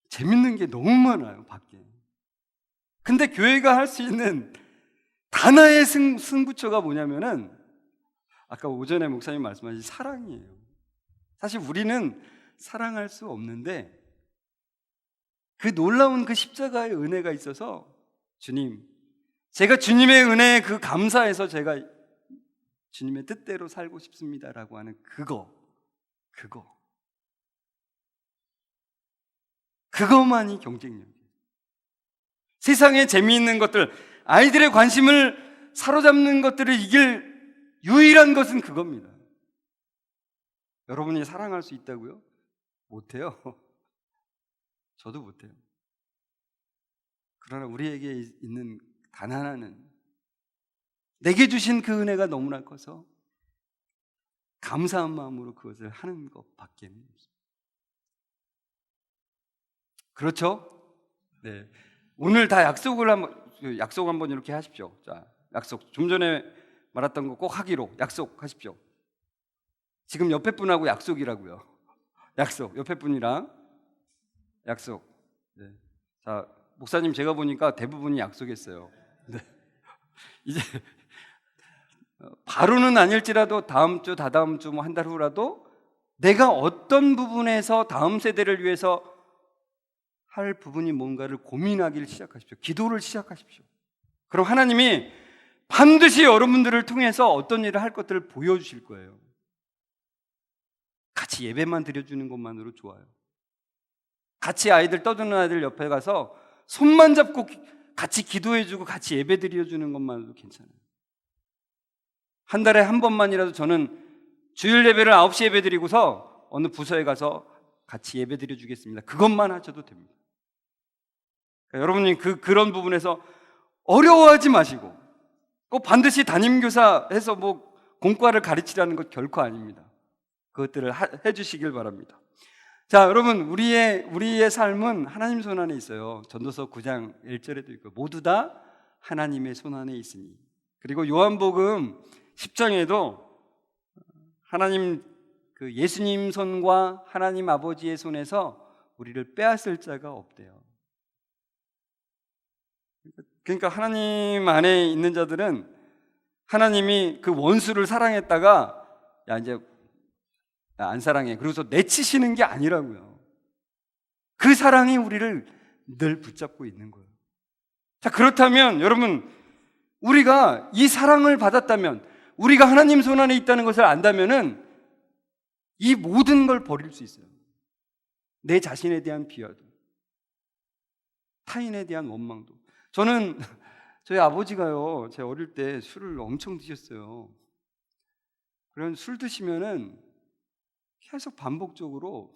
재밌는 게 너무 많아요, 밖에. 근데 교회가 할 수 있는 하나의 승부처가 뭐냐면은, 아까 오전에 목사님 말씀하신 사랑이에요. 사실 우리는 사랑할 수 없는데, 그 놀라운 그 십자가의 은혜가 있어서, 주님, 제가 주님의 은혜에 감사해서 제가 주님의 뜻대로 살고 싶습니다라고 하는 그거만이 경쟁력이에요. 세상에 재미있는 것들, 아이들의 관심을 사로잡는 것들을 이길 유일한 것은 그겁니다. 여러분이 사랑할 수 있다고요? 못해요. 저도 못해요. 그러나 우리에게 있는 단 하나는, 내게 주신 그 은혜가 너무나 커서 감사한 마음으로 그것을 하는 것밖에는 없습니다. 그렇죠? 네. 오늘 다 약속 한번 이렇게 하십시오. 자, 약속. 좀 전에 말했던 거 꼭 하기로 약속하십시오. 지금 옆에 분하고 약속이라고요. 약속. 옆에 분이랑 약속. 네. 자, 목사님 제가 보니까 대부분이 약속했어요. 네. 이제 바로는 아닐지라도 다음 주, 다다음 주, 한 달 후라도 내가 어떤 부분에서 다음 세대를 위해서 할 부분이 뭔가를 고민하기를 시작하십시오. 기도를 시작하십시오. 그럼 하나님이 반드시 여러분들을 통해서 어떤 일을 할 것들을 보여주실 거예요. 같이 예배만 드려주는 것만으로 좋아요. 같이 아이들 떠드는 아이들 옆에 가서 손만 잡고 같이 기도해주고 같이 예배 드려주는 것만으로도 괜찮아요. 한 달에 한 번만이라도 저는 주일 예배를 9시 예배 드리고서 어느 부서에 가서 같이 예배 드려주겠습니다. 그것만 하셔도 됩니다. 그러니까 여러분이 그런 부분에서 어려워하지 마시고, 꼭 반드시 담임교사 해서 공과를 가르치라는 것 결코 아닙니다. 그것들을 해주시길 바랍니다. 자, 여러분, 우리의 삶은 하나님 손 안에 있어요. 전도서 9장 1절에도 있고, 모두 다 하나님의 손 안에 있으니 그리고 요한복음 10장에도 하나님 예수님 손과 하나님 아버지의 손에서 우리를 빼앗을 자가 없대요. 그러니까 하나님 안에 있는 자들은 하나님이 그 원수를 사랑했다가 야 이제 안 사랑해 그러고서 내치시는 게 아니라고요. 그 사랑이 우리를 늘 붙잡고 있는 거예요. 자, 그렇다면 여러분, 우리가 이 사랑을 받았다면, 우리가 하나님 손 안에 있다는 것을 안다면은 이 모든 걸 버릴 수 있어요. 내 자신에 대한 비하도, 타인에 대한 원망도. 저는 저희 아버지가요, 제가 어릴 때 술을 엄청 드셨어요. 그런 술 드시면은 계속 반복적으로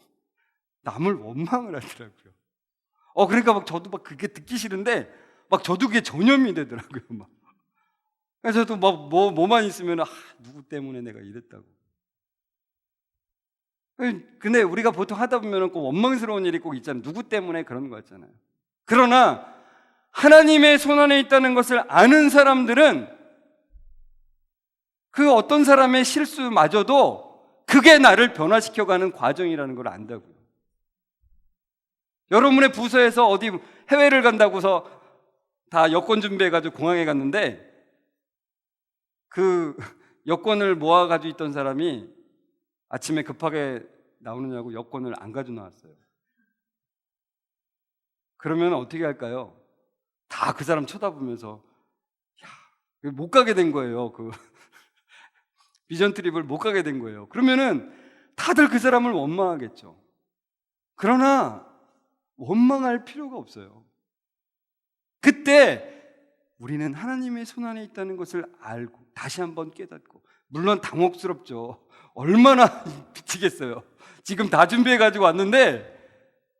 남을 원망을 하더라고요. 그러니까 막 저도 막 그게 듣기 싫은데 막 저도 그게 전염이 되더라고요. 막. 그래서 저도 막 뭐만 있으면 누구 때문에 내가 이랬다고. 근데 우리가 보통 하다 보면 꼭 원망스러운 일이 꼭 있잖아요. 누구 때문에 그런 거 있잖아요. 그러나 하나님의 손 안에 있다는 것을 아는 사람들은 그 어떤 사람의 실수마저도 그게 나를 변화시켜가는 과정이라는 걸 안다고요. 여러분의 부서에서 어디 해외를 간다고서 다 여권 준비해가지고 공항에 갔는데 그 여권을 모아가지고 있던 사람이 아침에 급하게 나오느냐고 여권을 안 가지고 나왔어요. 그러면 어떻게 할까요? 다 그 사람 쳐다보면서 못 가게 된 거예요. 그 비전 트립을 못 가게 된 거예요. 그러면은 다들 그 사람을 원망하겠죠. 그러나 원망할 필요가 없어요. 그때 우리는 하나님의 손 안에 있다는 것을 알고 다시 한번 깨닫고, 물론 당혹스럽죠. 얼마나 미치겠어요. 지금 다 준비해가지고 왔는데,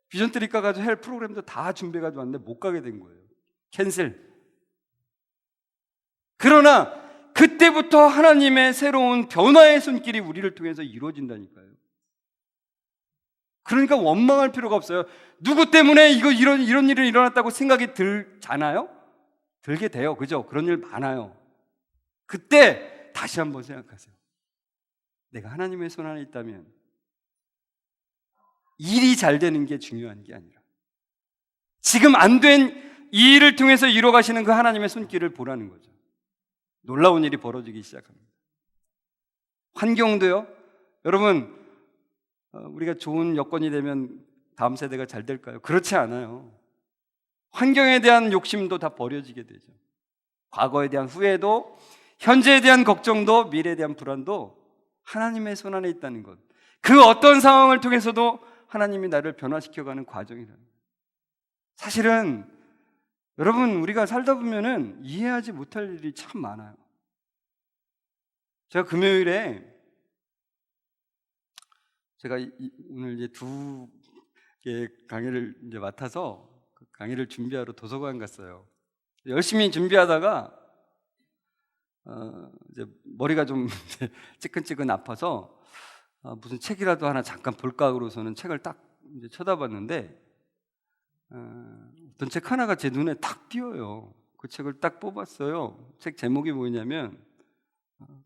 비전 트립 가가지고 할 프로그램도 다 준비해가지고 왔는데 못 가게 된 거예요. 캔슬. 그러나 그때부터 하나님의 새로운 변화의 손길이 우리를 통해서 이루어진다니까요. 그러니까 원망할 필요가 없어요. 누구 때문에 이런 일이 일어났다고 생각이 들잖아요? 들게 돼요. 그죠? 그런 일 많아요. 그때 다시 한번 생각하세요. 내가 하나님의 손 안에 있다면 일이 잘 되는 게 중요한 게 아니라 지금 안 된 이 일을 통해서 이루어가시는 그 하나님의 손길을 보라는 거죠. 놀라운 일이 벌어지기 시작합니다. 환경도요. 여러분, 우리가 좋은 여건이 되면 다음 세대가 잘 될까요? 그렇지 않아요. 환경에 대한 욕심도 다 버려지게 되죠. 과거에 대한 후회도, 현재에 대한 걱정도, 미래에 대한 불안도 하나님의 손 안에 있다는 것. 그 어떤 상황을 통해서도 하나님이 나를 변화시켜가는 과정이라는 거예요. 사실은 여러분, 우리가 살다 보면은 이해하지 못할 일이 참 많아요. 제가 금요일에 제가 오늘 이제 두 개의 강의를 이제 맡아서 그 강의를 준비하러 도서관 갔어요. 열심히 준비하다가 이제 머리가 좀 찌끈찌끈 아파서 무슨 책이라도 하나 잠깐 볼까 그러고서는 책을 딱 이제 쳐다봤는데 어떤 책 하나가 제 눈에 딱 띄어요. 그 책을 딱 뽑았어요. 책 제목이 뭐냐면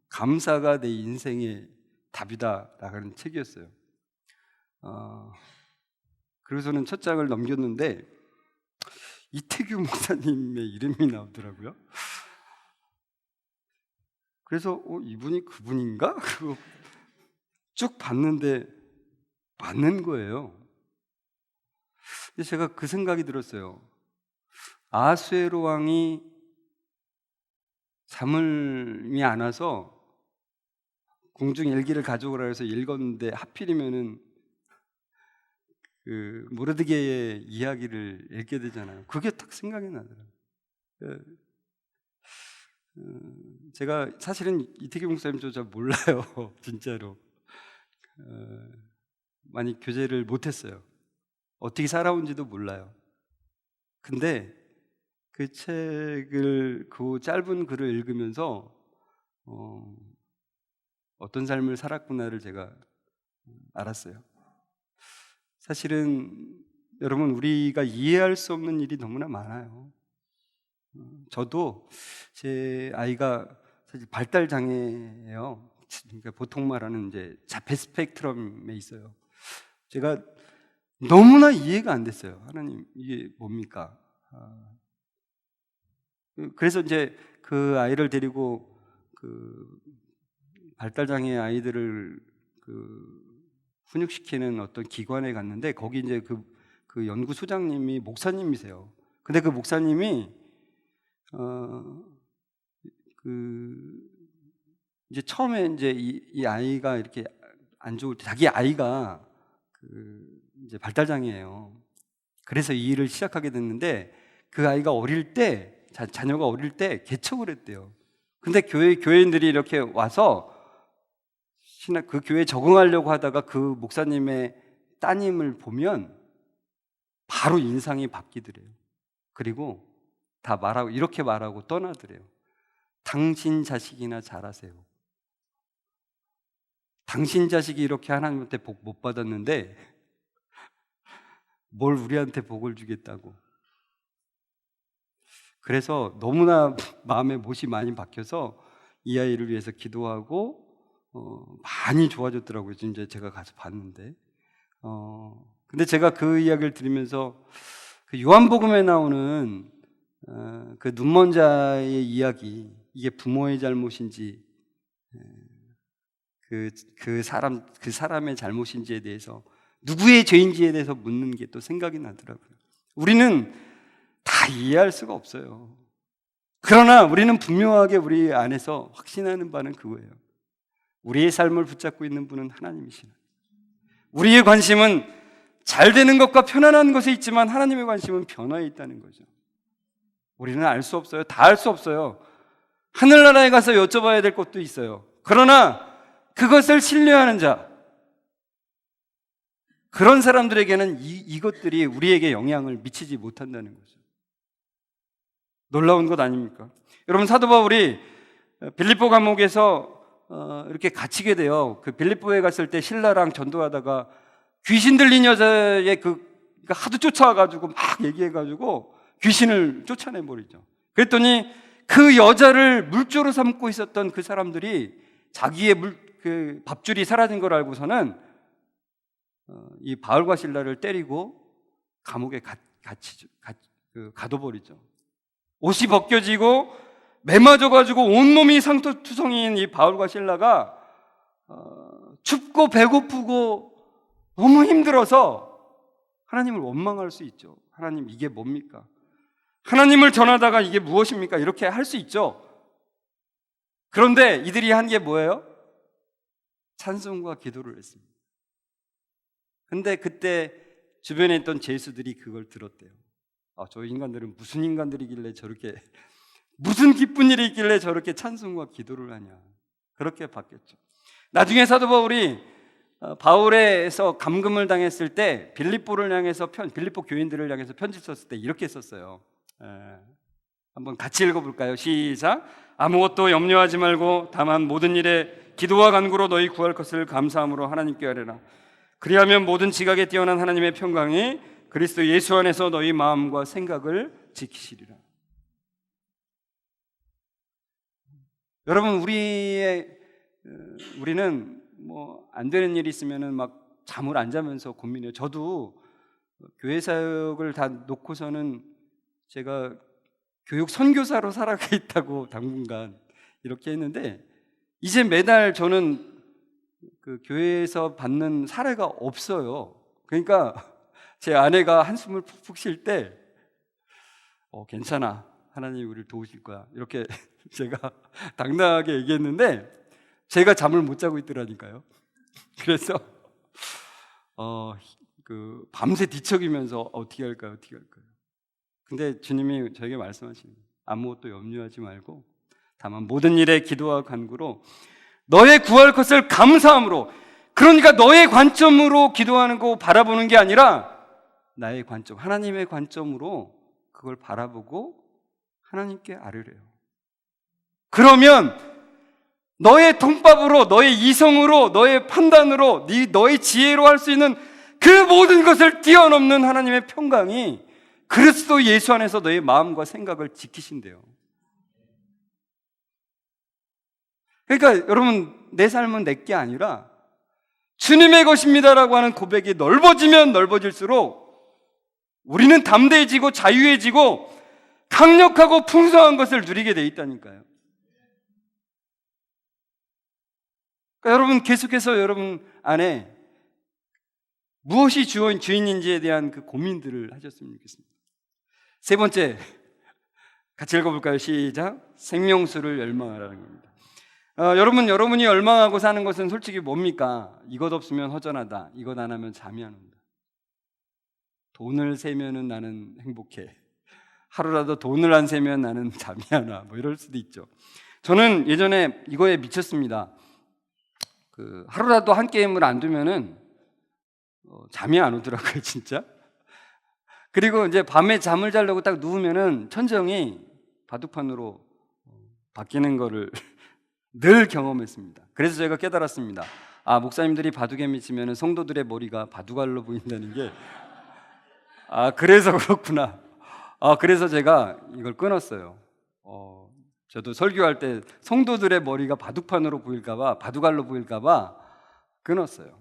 감사가 내 인생의 답이다라는 책이었어요. 그래서는 첫 장을 넘겼는데 이태규 목사님의 이름이 나오더라고요. 그래서 이분이 그분인가? 그리고 쭉 봤는데 맞는 거예요. 제가 그 생각이 들었어요. 아수에로 왕이 잠이 안 와서 궁중 일기를 가져오라 해서 읽었는데 하필이면은 그 모르드게의 이야기를 읽게 되잖아요. 그게 딱 생각이 나더라고요. 제가 사실은 이태규 목사님 잘 몰라요. 진짜로 많이 교제를 못했어요. 어떻게 살아온지도 몰라요. 근데 그 책을, 그 짧은 글을 읽으면서 어떤 삶을 살았구나를 제가 알았어요. 사실은 여러분, 우리가 이해할 수 없는 일이 너무나 많아요. 저도 제 아이가 사실 발달 장애예요. 그러니까 보통 말하는 이제 자폐 스펙트럼에 있어요. 제가 너무나 이해가 안 됐어요. 하나님, 이게 뭡니까? 그래서 이제 그 아이를 데리고 그 발달 장애 아이들을 그 훈육시키는 어떤 기관에 갔는데, 거기 이제 그 연구소장님이 목사님이세요. 근데 그 목사님이 이제 처음에 이제 이 아이가 이렇게 안 좋을 때, 자기 아이가 이제 발달 장애예요. 그래서 이 일을 시작하게 됐는데, 그 아이가 어릴 때, 자녀가 어릴 때 개척을 했대요. 근데 교회인들이 이렇게 와서 그 교회에 적응하려고 하다가 그 목사님의 따님을 보면 바로 인상이 바뀌더래요. 그리고 다 이렇게 말하고 떠나더래요. 당신 자식이나 잘하세요. 당신 자식이 이렇게 하나님한테 복 못 받았는데 뭘 우리한테 복을 주겠다고. 그래서 너무나 마음에 못이 많이 박혀서 이 아이를 위해서 기도하고 많이 좋아졌더라고요. 이제 제가 가서 봤는데. 근데 제가 그 이야기를 들으면서 그 요한복음에 나오는 그 눈먼 자의 이야기, 이게 부모의 잘못인지 그 사람의 잘못인지에 대해서, 누구의 죄인지에 대해서 묻는 게 또 생각이 나더라고요. 우리는 다 이해할 수가 없어요. 그러나 우리는 분명하게 우리 안에서 확신하는 바는 그거예요. 우리의 삶을 붙잡고 있는 분은 하나님이시다. 우리의 관심은 잘 되는 것과 편안한 것에 있지만 하나님의 관심은 변화에 있다는 거죠. 우리는 알 수 없어요. 다 알 수 없어요. 하늘나라에 가서 여쭤봐야 될 것도 있어요. 그러나 그것을 신뢰하는 자, 그런 사람들에게는 이것들이 우리에게 영향을 미치지 못한다는 거죠. 놀라운 것 아닙니까? 여러분, 사도 바울이 빌립보 감옥에서 이렇게 갇히게 돼요. 그 빌립보에 갔을 때 신라랑 전도하다가 귀신 들린 여자의 하도 쫓아와가지고 막 얘기해가지고 귀신을 쫓아내버리죠. 그랬더니 그 여자를 물조로 삼고 있었던 그 사람들이 자기의 그 밥줄이 사라진 걸 알고서는 이 바울과 실라를 때리고 감옥에 가둬버리죠. 옷이 벗겨지고 매맞아가지고 온몸이 상처투성이인 이 바울과 실라가 춥고 배고프고 너무 힘들어서 하나님을 원망할 수 있죠. 하나님, 이게 뭡니까? 하나님을 전하다가 이게 무엇입니까? 이렇게 할 수 있죠. 그런데 이들이 한 게 뭐예요? 찬송과 기도를 했습니다. 근데 그때 주변에 있던 죄수들이 그걸 들었대요. 저 인간들은 무슨 인간들이길래 저렇게, 무슨 기쁜 일이 있길래 저렇게 찬송과 기도를 하냐. 그렇게 바뀌었죠. 나중에 사도 바울이 바울에서 감금을 당했을 때 빌립보를 향해서 빌립보 교인들을 향해서 편지 썼을 때 이렇게 썼어요. 한번 같이 읽어볼까요? 시작. 아무것도 염려하지 말고 다만 모든 일에 기도와 간구로 너희 구할 것을 감사함으로 하나님께 아뢰라. 그리하면 모든 지각에 뛰어난 하나님의 평강이 그리스도 예수 안에서 너희 마음과 생각을 지키시리라. 여러분, 우리는 뭐 안 되는 일이 있으면은 막 잠을 안 자면서 고민해요. 저도 교회 사역을 다 놓고서는 제가 교육 선교사로 살아가겠다고 당분간 이렇게 했는데, 이제 매달 저는 그 교회에서 받는 사례가 없어요. 그러니까 제 아내가 한숨을 푹푹 쉴 때 괜찮아, 하나님 우리를 도우실 거야, 이렇게 제가 당당하게 얘기했는데 제가 잠을 못 자고 있더라니까요. 그래서 밤새 뒤척이면서 어떻게 할까요? 근데 주님이 저에게 말씀하시는, 아무것도 염려하지 말고 다만 모든 일에 기도와 간구로 너의 구할 것을 감사함으로. 그러니까 너의 관점으로 기도하는 거 바라보는 게 아니라 나의 관점, 하나님의 관점으로 그걸 바라보고 하나님께 아뢰래요. 그러면 너의 통밥으로, 너의 이성으로, 너의 판단으로, 너의 지혜로 할 수 있는 그 모든 것을 뛰어넘는 하나님의 평강이 그리스도 예수 안에서 너의 마음과 생각을 지키신대요. 그러니까 여러분, 내 삶은 내게 아니라 주님의 것입니다라고 하는 고백이 넓어지면 넓어질수록 우리는 담대해지고 자유해지고 강력하고 풍성한 것을 누리게 돼 있다니까요. 그러니까 여러분, 계속해서 여러분 안에 무엇이 주인인지에 대한 그 고민들을 하셨으면 좋겠습니다. 세 번째, 같이 읽어볼까요? 시작. 생명수를 열망하라는 겁니다. 여러분이 열망하고 사는 것은 솔직히 뭡니까? 이것 없으면 허전하다. 이것 안 하면 잠이 안 온다. 돈을 세면은 나는 행복해. 하루라도 돈을 안 세면 나는 잠이 안 와. 뭐 이럴 수도 있죠. 저는 예전에 이거에 미쳤습니다. 하루라도 한 게임을 안 두면은 잠이 안 오더라고요, 진짜. 그리고 이제 밤에 잠을 자려고 딱 누우면은 천정이 바둑판으로 바뀌는 거를 늘 경험했습니다. 그래서 제가 깨달았습니다. 목사님들이 바둑에 미치면은 성도들의 머리가 바둑알로 보인다는 게, 그래서 그렇구나. 그래서 제가 이걸 끊었어요. 저도 설교할 때 성도들의 머리가 바둑판으로 보일까봐, 바둑알로 보일까봐 끊었어요.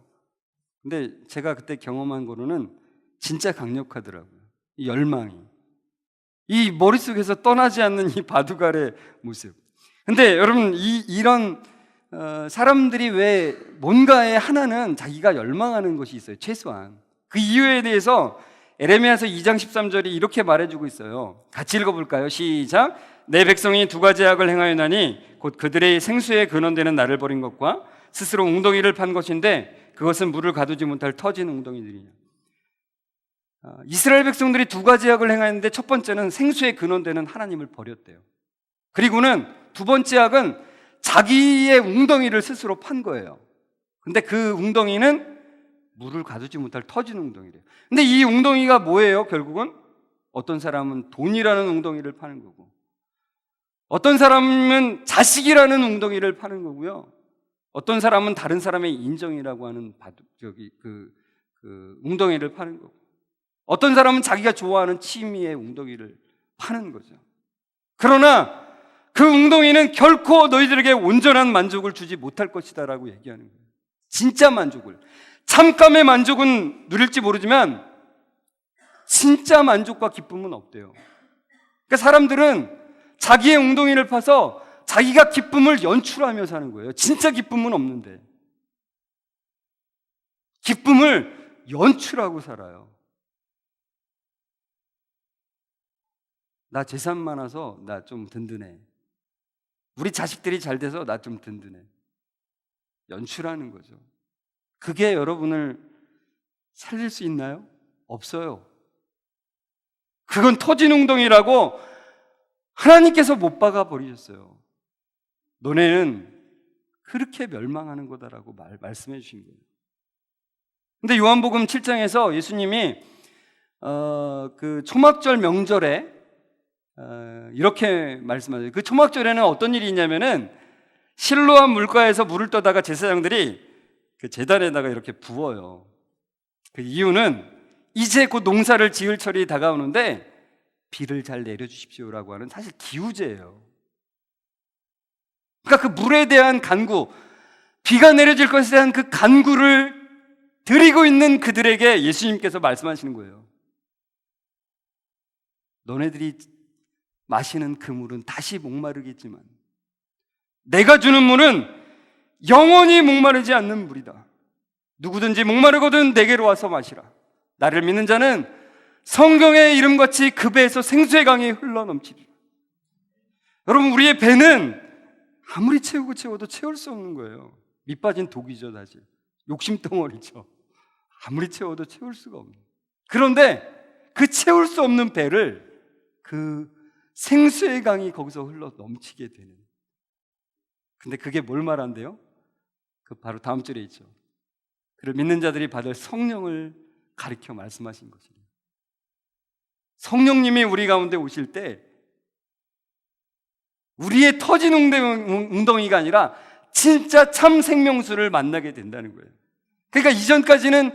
근데 제가 그때 경험한 거로는 진짜 강력하더라고요. 이 열망이, 이 머릿속에서 떠나지 않는 이 바둑알의 모습. 근데 여러분, 이런 사람들이 왜 뭔가에 하나는 자기가 열망하는 것이 있어요. 최소한 그 이유에 대해서 에레미야서 2장 13절이 이렇게 말해주고 있어요. 같이 읽어볼까요? 시작. 내 백성이 두 가지 악을 행하였나니 곧 그들의 생수에 근원되는 나를 버린 것과 스스로 웅덩이를 판 것인데 그것은 물을 가두지 못할 터진 웅덩이들이냐. 이스라엘 백성들이 두 가지 악을 행하였는데 첫 번째는 생수에 근원되는 하나님을 버렸대요. 그리고는 두 번째 악은 자기의 웅덩이를 스스로 판 거예요. 근데 그 웅덩이는 물을 가두지 못할 터진 웅덩이래요. 근데 이 웅덩이가 뭐예요? 결국은 어떤 사람은 돈이라는 웅덩이를 파는 거고, 어떤 사람은 자식이라는 웅덩이를 파는 거고요, 어떤 사람은 다른 사람의 인정이라고 하는 웅덩이를 파는 거고, 어떤 사람은 자기가 좋아하는 취미의 웅덩이를 파는 거죠. 그러나 그 웅덩이는 결코 너희들에게 온전한 만족을 주지 못할 것이다라고 얘기하는 거예요. 진짜 만족을, 잠깐의 만족은 누릴지 모르지만 진짜 만족과 기쁨은 없대요. 그러니까 사람들은 자기의 웅덩이를 파서 자기가 기쁨을 연출하며 사는 거예요. 진짜 기쁨은 없는데 기쁨을 연출하고 살아요. 나 재산 많아서 나 좀 든든해. 우리 자식들이 잘 돼서 나 좀 든든해. 연출하는 거죠. 그게 여러분을 살릴 수 있나요? 없어요. 그건 터진 웅덩이라고 하나님께서 못 박아 버리셨어요. 너네는 그렇게 멸망하는 거다라고 말씀해 주신 거예요. 근데 요한복음 7장에서 예수님이 그 초막절 명절에 이렇게 말씀하세요. 그 초막절에는 어떤 일이 있냐면은 실로암 물가에서 물을 떠다가 제사장들이 그 제단에다가 이렇게 부어요. 그 이유는 이제 곧 농사를 지을 철이 다가오는데 비를 잘 내려주십시오라고 하는, 사실 기우제예요. 그러니까 그 물에 대한 간구, 비가 내려질 것에 대한 그 간구를 드리고 있는 그들에게 예수님께서 말씀하시는 거예요. 너네들이 마시는 그 물은 다시 목마르겠지만 내가 주는 물은 영원히 목마르지 않는 물이다. 누구든지 목마르거든 내게로 와서 마시라. 나를 믿는 자는 성경의 이름같이 그 배에서 생수의 강이 흘러넘치리라. 여러분, 우리의 배는 아무리 채워도 채울 수 없는 거예요. 밑 빠진 독이죠, 사실. 욕심덩어리죠. 아무리 채워도 채울 수가 없는. 그런데 그 채울 수 없는 배를 그 생수의 강이 거기서 흘러 넘치게 되는. 근데 그게 뭘 말한대요? 그 바로 다음 절에 있죠. 그를 믿는 자들이 받을 성령을 가리켜 말씀하신 것이에요. 성령님이 우리 가운데 오실 때 우리의 터진 웅덩이가 아니라 진짜 참 생명수를 만나게 된다는 거예요. 그러니까 이전까지는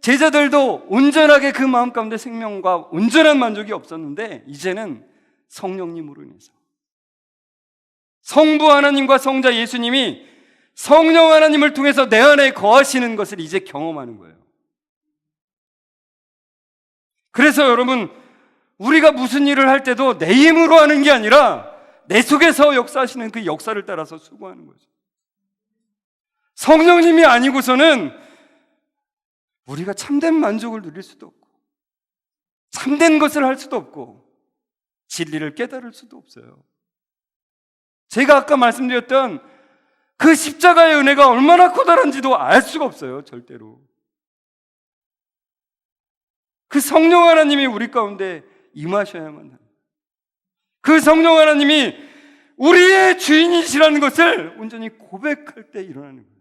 제자들도 온전하게 그 마음 가운데 생명과 온전한 만족이 없었는데 이제는 성령님으로 인해서 성부 하나님과 성자 예수님이 성령 하나님을 통해서 내 안에 거하시는 것을 이제 경험하는 거예요. 그래서 여러분, 우리가 무슨 일을 할 때도 내 힘으로 하는 게 아니라 내 속에서 역사하시는 그 역사를 따라서 수고하는 거죠. 성령님이 아니고서는 우리가 참된 만족을 누릴 수도 없고 참된 것을 할 수도 없고 진리를 깨달을 수도 없어요. 제가 아까 말씀드렸던 그 십자가의 은혜가 얼마나 커다란지도 알 수가 없어요. 절대로. 그 성령 하나님이 우리 가운데 임하셔야만 합니다. 그 성령 하나님이 우리의 주인이시라는 것을 온전히 고백할 때 일어나는 거예요.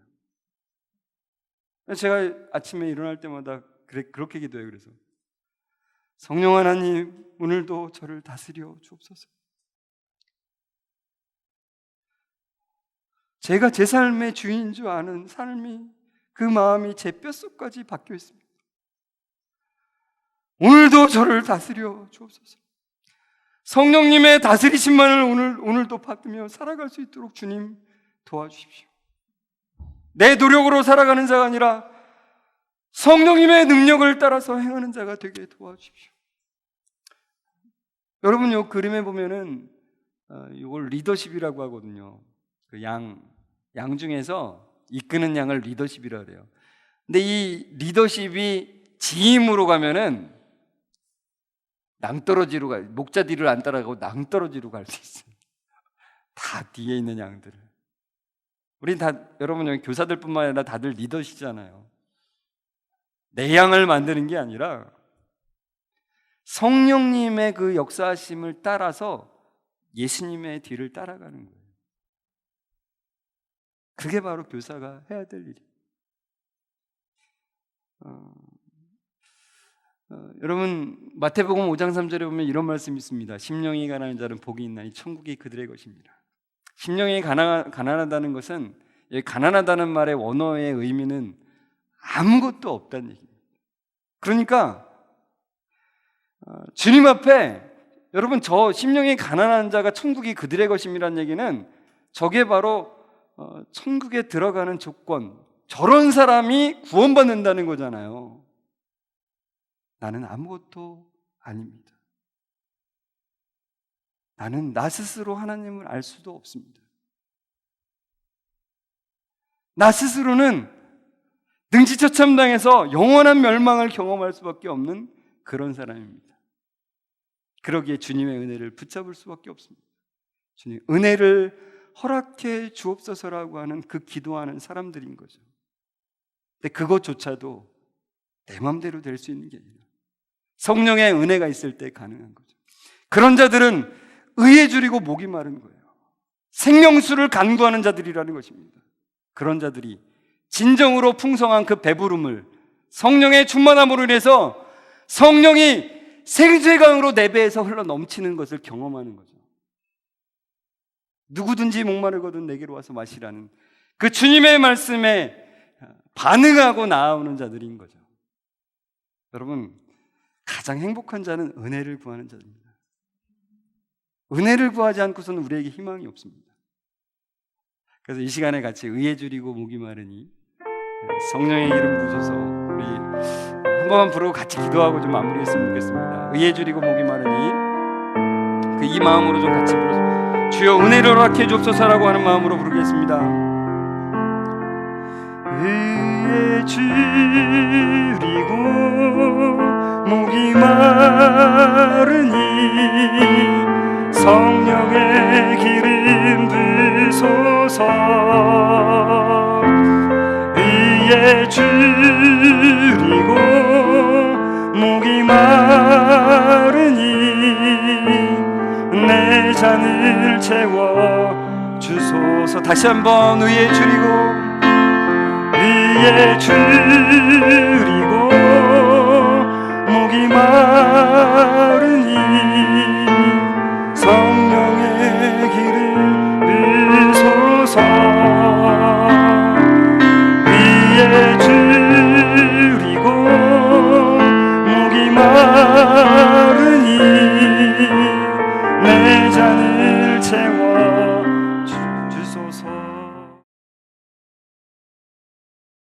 제가 아침에 일어날 때마다 그렇게 기도해요. 그래서 성령 하나님, 오늘도 저를 다스려 주옵소서. 제가 제 삶의 주인인 줄 아는 삶이, 그 마음이 제 뼛속까지 박혀 있습니다. 오늘도 저를 다스려 주옵소서. 성령님의 다스리심만을 오늘도 받으며 살아갈 수 있도록 주님 도와주십시오. 내 노력으로 살아가는 자가 아니라 성령님의 능력을 따라서 행하는 자가 되게 도와주십시오. 여러분, 이 그림에 보면은 이걸 리더십이라고 하거든요. 그 양 중에서 이끄는 양을 리더십이라고 그래요. 근데 이 리더십이 지임으로 가면은 낭떠러지로 가, 목자 뒤를 안 따라가고 낭떠러지로 갈 수 있어요. 다 뒤에 있는 양들을. 우린 다, 여러분, 여기 교사들뿐만 아니라 다들 리더시잖아요. 내 양을 만드는 게 아니라 성령님의 그 역사하심을 따라서 예수님의 뒤를 따라가는 거예요. 그게 바로 교사가 해야 될 일이에요. 여러분, 마태복음 5장 3절에 보면 이런 말씀이 있습니다. 심령이 가난한 자는 복이 있나니 천국이 그들의 것입니다. 심령이 가난하다는 것은, 가난하다는 말의 원어의 의미는 아무것도 없다는 얘기입니다. 그러니까 주님 앞에, 여러분, 저 심령이 가난한 자가 천국이 그들의 것임이라는 얘기는 저게 바로 천국에 들어가는 조건, 저런 사람이 구원받는다는 거잖아요. 나는 아무것도 아닙니다. 나는 나 스스로 하나님을 알 수도 없습니다. 나 스스로는 능지처참당해서 영원한 멸망을 경험할 수밖에 없는 그런 사람입니다. 그러기에 주님의 은혜를 붙잡을 수밖에 없습니다. 주님, 은혜를 허락해 주옵소서라고 하는 그 기도하는 사람들인 거죠. 근데 그것조차도 내 마음대로 될 수 있는 게 아니라 성령의 은혜가 있을 때 가능한 거죠. 그런 자들은 의에 줄이고 목이 마른 거예요. 생명수를 간구하는 자들이라는 것입니다. 그런 자들이 진정으로 풍성한 그 배부름을, 성령의 충만함으로 인해서 성령이 생수강으로 내 배에서 흘러 넘치는 것을 경험하는 거죠. 누구든지 목마르거든 내게로 와서 마시라는 그 주님의 말씀에 반응하고 나아오는 자들인 거죠. 여러분, 가장 행복한 자는 은혜를 구하는 자입니다. 은혜를 구하지 않고서는 우리에게 희망이 없습니다. 그래서 이 시간에 같이 의에 줄이고 목이 마르니 성령의 이름 부셔서 우리 한 번만 부르고 같이 기도하고 좀 마무리했으면 좋겠습니다. 의에 줄이고 목이 마르니 그 이 마음으로 좀 같이 부르죠. 주여 은혜를 허락해 주옵소서라고 하는 마음으로 부르겠습니다. 의에 줄이고 목이 마르니 성령의 기름 부소서. 의에 줄이고 목이 마르니 내 잔을 채워 주소서. 다시 한번 의에 줄이고 목이 마르니